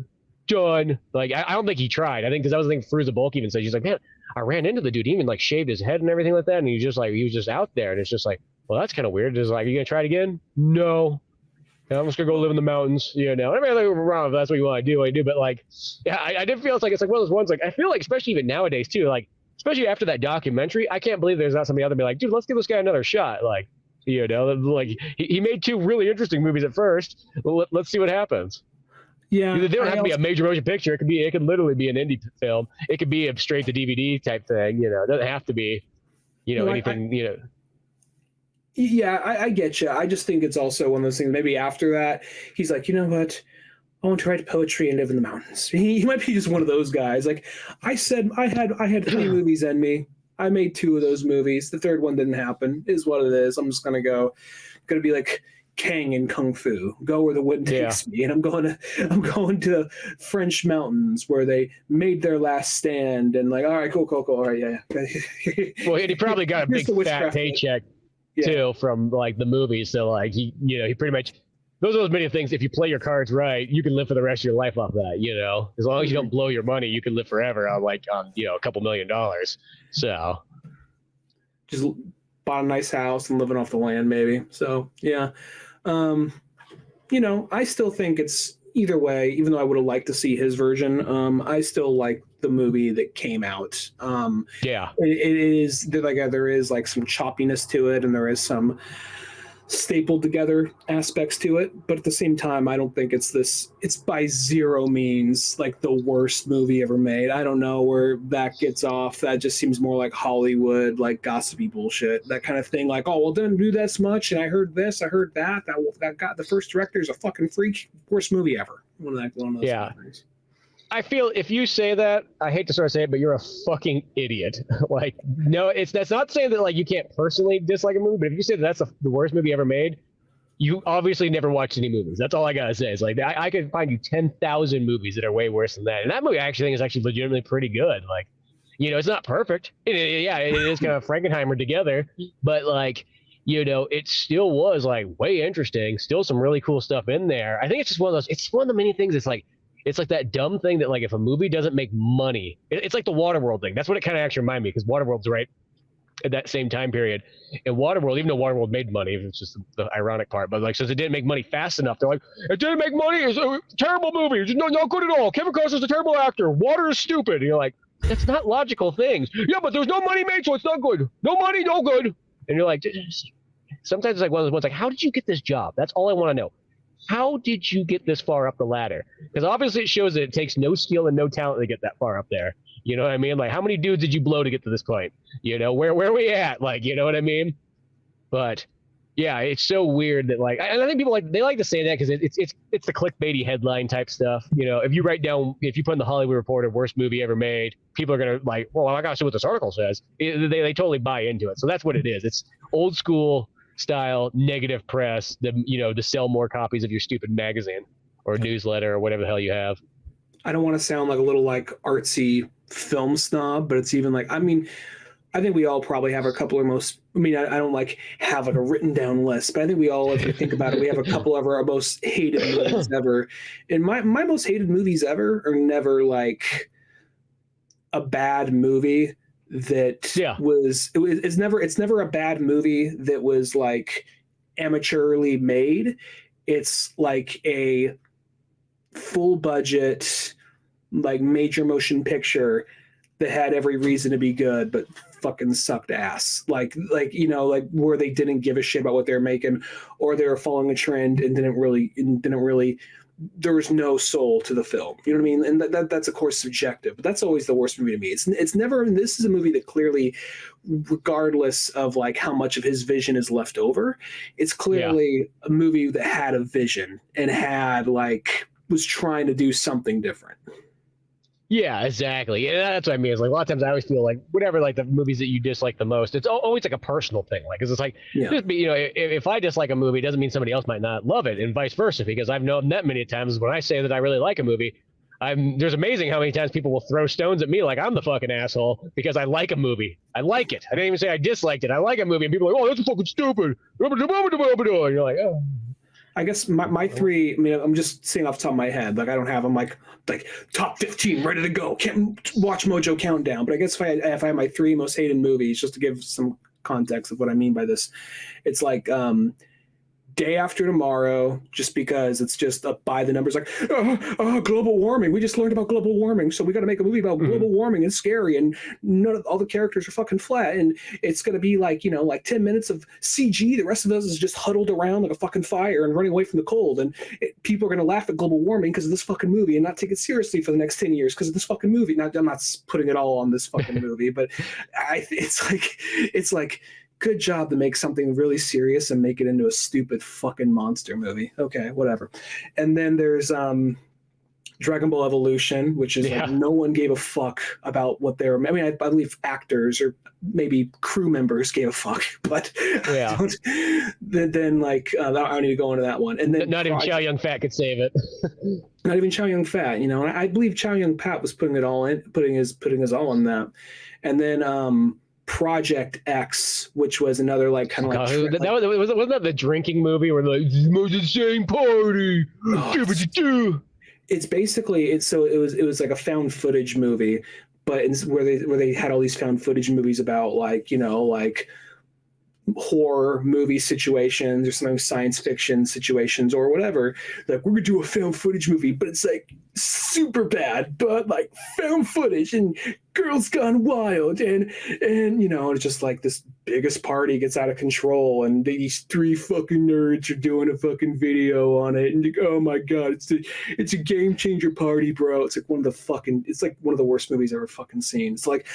Done. Like I don't think he tried. I think because that was the thing Fruza Bulk even said. She's like, man, I ran into the dude. He even like shaved his head and everything like that, and he was just out there, and it's just like, well, that's kind of weird. Just like, are you gonna try it again? No. I'm just gonna go live in the mountains. You know, I mean, like, wrong if that's what you want to do. I do, but like, yeah, I did feel it's like one of those ones. Like I feel like especially even nowadays too. Like especially after that documentary, I can't believe there's not somebody out there be like, dude, let's give this guy another shot. Like, you know, like he made 2 really interesting movies at first. Let's see what happens. Yeah, they don't have to be a major motion picture. It could literally be an indie film. It could be a straight to DVD type thing. You know, it doesn't have to be, anything. Yeah, I get you. I just think it's also one of those things. Maybe after that, he's like, you know what? I want to write poetry and live in the mountains. He might be just one of those guys. Like I said, I had 3 movies in me. I made 2 of those movies. The third one didn't happen. Is what it is. I'm just gonna be like Kang in Kung Fu, go where the wind takes me, and I'm going to French mountains where they made their last stand, and like, all right, cool, all right, yeah. Well, and he probably got a big fat paycheck too from like the movie, so like he pretty much, those are those many things. If you play your cards right, you can live for the rest of your life off that. You know, as long as you don't blow your money, you can live forever on a couple $1 million. So just bought a nice house and living off the land, maybe. So yeah. I still think it's either way, even though I would have liked to see his version. I still like the movie that came out. It is there is like some choppiness to it, and there is some stapled together aspects to it, but at the same time, I don't think it's by zero means like the worst movie ever made. I don't know where that gets off. That just seems more like Hollywood, like gossipy bullshit, that kind of thing. Like, oh, well, didn't do that much, and I heard this, I heard that got the first director's a fucking freak. Worst movie ever. One of those movies. I feel if you say that, I hate to sort of say it, but you're a fucking idiot. Like, no, that's not saying that like you can't personally dislike a movie, but if you say that that's the worst movie ever made, you obviously never watched any movies. That's all I gotta say. It's like I could find you 10,000 movies that are way worse than that, and that movie I actually think is actually legitimately pretty good. Like, it's not perfect. It is kind of Frankenheimer together, but like, it still was like way interesting. Still some really cool stuff in there. I think it's just one of those. It's one of the many things. It's like that dumb thing that like if a movie doesn't make money, it's like the Waterworld thing. That's what it kind of actually reminded me, because Waterworld's right at that same time period. And Waterworld, even though Waterworld made money, it's just the ironic part, but like since it didn't make money fast enough, they're like, it didn't make money. It's a terrible movie. It's not good at all. Kevin Costner's a terrible actor. Water is stupid. And you're like, that's not logical things. Yeah, but there's no money made, so it's not good. No money, no good. And you're like, sometimes it's like one of those ones like, how did you get this job? That's all I want to know. How did you get this far up the ladder? Because obviously it shows that it takes no skill and no talent to get that far up there. You know what I mean? Like, how many dudes did you blow to get to this point? Where are we at? Like, you know what I mean? But yeah, it's so weird that like, and I think people they like to say that because it's the clickbaity headline type stuff. If you put in the Hollywood Reporter worst movie ever made, people are gonna like, well, I gotta see what this article says. They totally buy into it. So that's what it is. It's old school style negative press to sell more copies of your stupid magazine or newsletter or whatever the hell you have. I don't want to sound like a little like artsy film snob, but it's even like, I think we all probably have a couple of I don't like have like a written down list, but I think we all, if you think about it, we have a couple of our most hated movies ever. And my most hated movies ever are never like a bad movie it's never a bad movie that was like amateurly made. It's like a full budget, like major motion picture that had every reason to be good, but fucking sucked ass. Like where they didn't give a shit about what they were making, or they were following a trend and didn't really there was no soul to the film. You know what I mean? And that's of course subjective, but that's always the worst movie to me. It's never, this is a movie that clearly, regardless of like how much of his vision is left over, it's clearly a movie that had a vision and was trying to do something different. Yeah, exactly. And that's what I mean. It's like a lot of times I always feel like whatever, like the movies that you dislike the most, it's always like a personal thing. Like, 'cause it's like, if I dislike a movie, it doesn't mean somebody else might not love it, and vice versa. Because I've known that many times when I say that I really like a movie, There's amazing how many times people will throw stones at me like I'm the fucking asshole because I like a movie. I like it. I didn't even say I disliked it. I like a movie, and people are like, oh, that's fucking stupid. And you're like, oh. I guess my three. I mean, I'm just saying off the top of my head. Like I don't have them like top 15 ready to go. Can't watch Mojo Countdown. But I guess if I have my three most hated movies, just to give some context of what I mean by this, it's like Day After Tomorrow, just because it's just up by the numbers, like global warming. We just learned about global warming, so we got to make a movie about global warming. It's scary, and all the characters are fucking flat, and it's gonna be like 10 minutes of CG. The rest of us is just huddled around like a fucking fire and running away from the cold, and people are gonna laugh at global warming because of this fucking movie and not take it seriously for the next 10 years because of this fucking movie. Now, I'm not putting it all on this fucking movie, but it's like. Good job to make something really serious and make it into a stupid fucking monster movie. Okay, whatever. And then there's Dragon Ball Evolution, which is like no one gave a fuck about what they were. I mean, I believe actors or maybe crew members gave a fuck, but then like I don't need to go into that one. And then not even Chow Yun Fat could save it. Not even Chow Yun Fat, And I believe Chow Yun Fat was putting it all in, putting his all in that. And then Project X, which was another like kind of like wasn't that the drinking movie where they're like, this is the most insane party? It's basically it was like a found footage movie, but where they had all these found footage movies about like horror movie situations or something, science fiction situations or whatever. Like, we're gonna do a found footage movie, but it's like super bad, but like found footage and girls gone wild, and it's just like this biggest party gets out of control, and these three fucking nerds are doing a fucking video on it, and oh my god, it's a game changer party, bro. It's like one of the worst movies I've ever fucking seen. It's like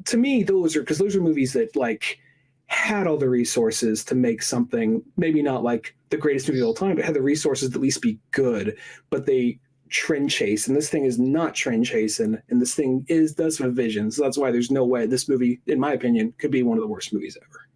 to me, those are movies that like had all the resources to make something, maybe not like the greatest movie of all time, but had the resources to at least be good, but they trend chase, and this thing is not trend chasing, and this thing does have vision. So that's why there's no way this movie, in my opinion, could be one of the worst movies ever.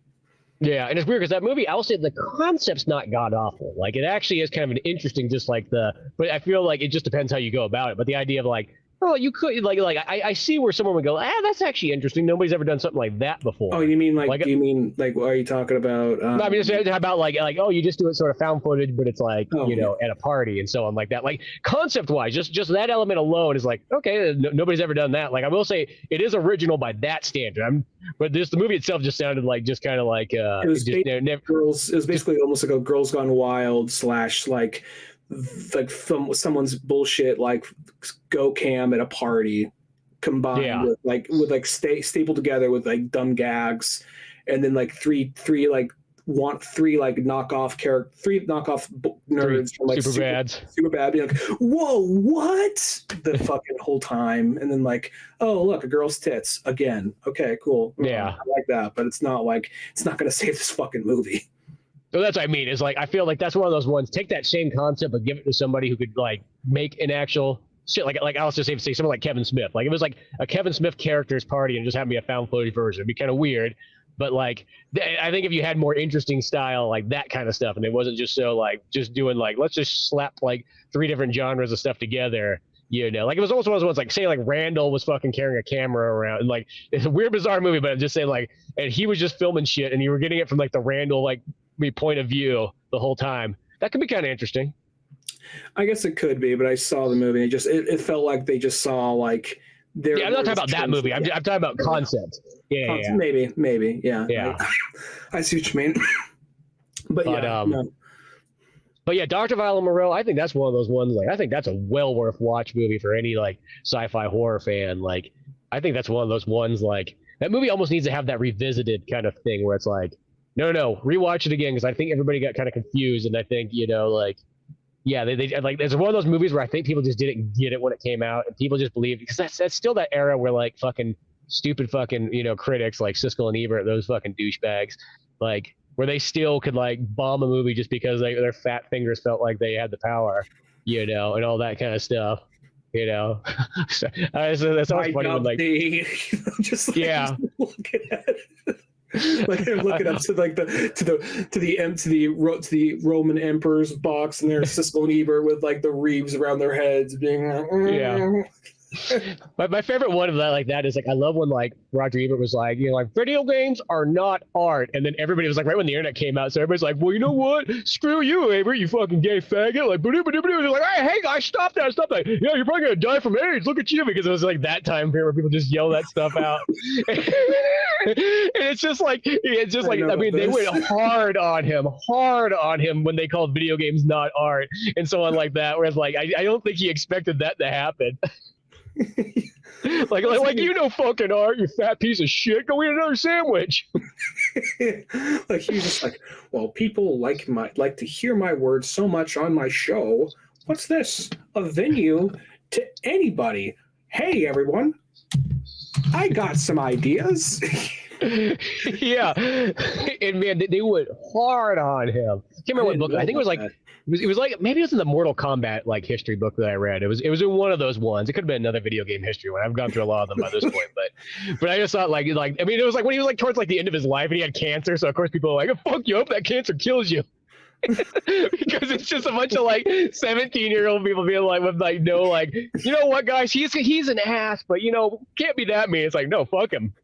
Yeah, and it's weird because that movie, I'll say the concept's not god awful. Like, it actually is kind of an interesting, but I feel like it just depends how you go about it. But the idea of like, oh, you could I see where someone would go, that's actually interesting. Nobody's ever done something like that before. Oh, you mean like do you mean like what are you talking about? No, I mean just about like oh, you just do it sort of found footage, but it's like at a party and so on like that. Like concept wise, just that element alone is like okay, nobody's ever done that. Like I will say it is original by that standard. But the movie itself just sounded like just kind of like it was basically almost like a Girls Gone Wild / like from someone's bullshit like go cam at a party combined with stapled together with like dumb gags, and then like three knockoff nerds from like super bad being like, whoa, what the fucking whole time, and then like, oh look, a girl's tits again, okay, cool, I like that, but it's not gonna save this fucking movie. So that's what I mean. Is like I feel like that's one of those ones. Take that same concept, but give it to somebody who could like make an actual shit. Like I'll just say someone like Kevin Smith. Like it was like a Kevin Smith character's party and just have me a found footage version. It'd be kind of weird, but like I think if you had more interesting style like that kind of stuff, and it wasn't just so like just doing like let's just slap like 3 different genres of stuff together. Like it was also one of those ones like say like Randall was fucking carrying a camera around, and like it's a weird bizarre movie, but I'm just saying like, and he was just filming shit, and you were getting it from like the Randall like point of view the whole time. That could be kind of interesting. I guess it could be, but I saw the movie and it felt like they just saw like their. Yeah, I'm not talking about that movie. I'm talking about concept. Yeah. Maybe. Yeah. I see what you mean. But yeah, Dr. Moreau, I think that's one of those ones. Like, I think that's a well worth watch movie for any like sci-fi horror fan. Like, I think that's one of those ones. Like, that movie almost needs to have that revisited kind of thing where it's like, no, rewatch it again because I think everybody got kind of confused, and I think they like it's one of those movies where I think people just didn't get it when it came out, and people just believe because that's still that era where like fucking stupid fucking critics like Siskel and Ebert, those fucking douchebags, like where they still could like bomb a movie just because their fat fingers felt like they had the power, and all that kind of stuff. So, that's always funny when like just looking at it. Like they're looking up to like the Roman emperor's box, and there's Siskel and Ebert with like the wreaths around their heads, being like, Yeah. My favorite one of that like that is like I love when like Roger Ebert was like, you know, like video games are not art, and then everybody was like right when the internet came out, so everybody's like, well, you know what? Screw you, Ebert, you fucking gay faggot! Like, they're like, hey guys, stop that! Yeah, you're probably gonna die from AIDS. Look at you, because it was like that time period where people just yell that stuff out, and it's just like I mean, they went hard on him when they called video games not art and so on like that. Whereas like I don't think he expected that to happen. like you know fucking art, you fat piece of shit. Go eat another sandwich. Like he was just like, well, people like to hear my words so much on my show. What's this? A venue to anybody. Hey everyone, I got some ideas. Yeah, and man, they went hard on him. I can't remember what book. I think it was like that. It was like maybe it was in the Mortal Kombat like history book that I read. It was in one of those ones. It could have been another video game history one. I've gone through a lot of them by this point, but I just thought like I mean, it was like when he was like towards like the end of his life and he had cancer. So of course people are like, oh, fuck you, I hope that cancer kills you. Because it's just a bunch of like 17-year-old people being like with like no like, you know what guys, he's an ass, but you know, can't be that mean. It's like, no, fuck him.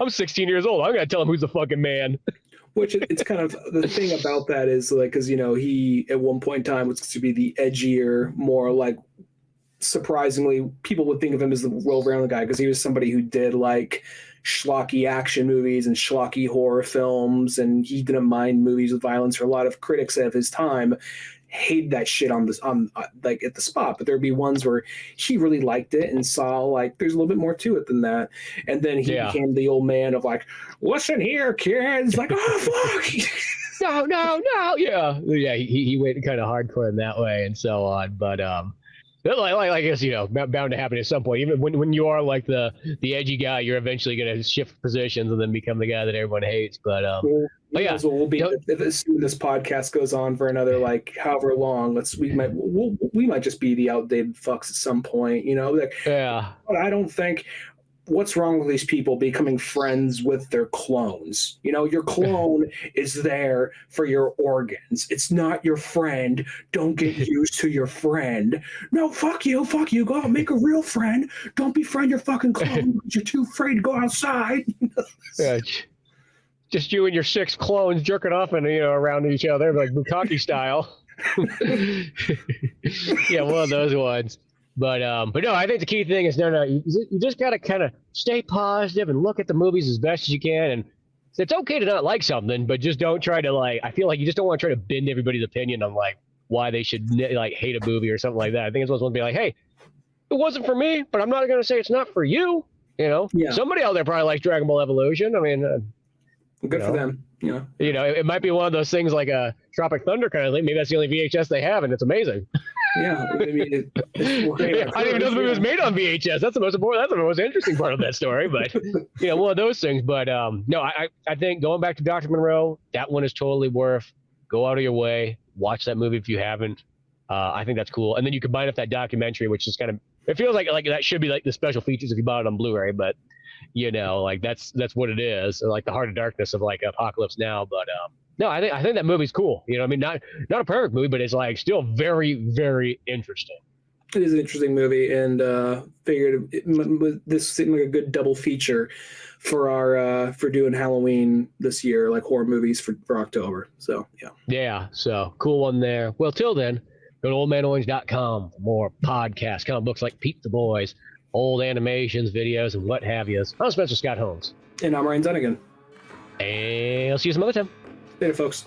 I'm 16 years old. I'm gonna tell him who's the fucking man. Which it's kind of the thing about that is like, because you know he at one point in time was to be the edgier, more like surprisingly people would think of him as the well-rounded guy because he was somebody who did like schlocky action movies and schlocky horror films, and he didn't mind movies with violence. For a lot of critics of his time hated that shit on like at the spot, but there'd be ones where he really liked it and saw like there's a little bit more to it than that, and then he became the old man of like, listen here kids, like, oh fuck. no yeah he went kind of hardcore in that way and so on, but like I guess, you know, bound to happen at some point. Even when you are like the edgy guy, you're eventually going to shift positions and then become the guy that everyone hates. But yeah, we'll be as soon as this podcast goes on for another like however long. We might just be the outdated fucks at some point. You know, like, yeah. But I don't think. What's wrong with these people becoming friends with their clones? You know, your clone is there for your organs. It's not your friend. Don't get used to your friend. No, fuck you. Go out and make a real friend. Don't befriend your fucking clone because you're too afraid to go outside. Yeah, just you and your 6 clones jerking off and, you know, around each other like Bukkake style. Yeah, one of those ones. But no, I think the key thing is you just gotta kind of stay positive and look at the movies as best as you can. And it's okay to not like something, but just don't try to like. I feel like you just don't want to try to bend everybody's opinion on like why they should like hate a movie or something like that. I think it's supposed to be like, hey, it wasn't for me, but I'm not gonna say it's not for you. You know, somebody out there probably likes Dragon Ball Evolution. I mean, good for them. You know, it might be one of those things like a Tropic Thunder kind of thing. Maybe that's the only VHS they have, and it's amazing. Yeah, I mean, I didn't even know the movie was made on VHS. That's the most important. That's the most interesting part of that story. But you know, one of those things. But no, I think going back to Dr. Moreau, that one is totally worth. Go out of your way, watch that movie if you haven't. I think that's cool. And then you combine up that documentary, which is kind of, it feels like that should be like the special features if you bought it on Blu-ray. But you know, like that's what it is. Like the Heart of Darkness of like Apocalypse Now. But no, I think that movie's cool. You know, I mean, not a perfect movie, but it's like still very, very interesting. It is an interesting movie, and figured this seemed like a good double feature for our for doing Halloween this year, like horror movies for October. So yeah. Yeah, so cool one there. Well, till then, go to oldmanorange.com for more podcasts, comic books like Pete the Boys, old animations, videos, and what have you. I'm Spencer Scott Holmes. And I'm Ryan Zunigan. And I'll see you some other time. Later, folks.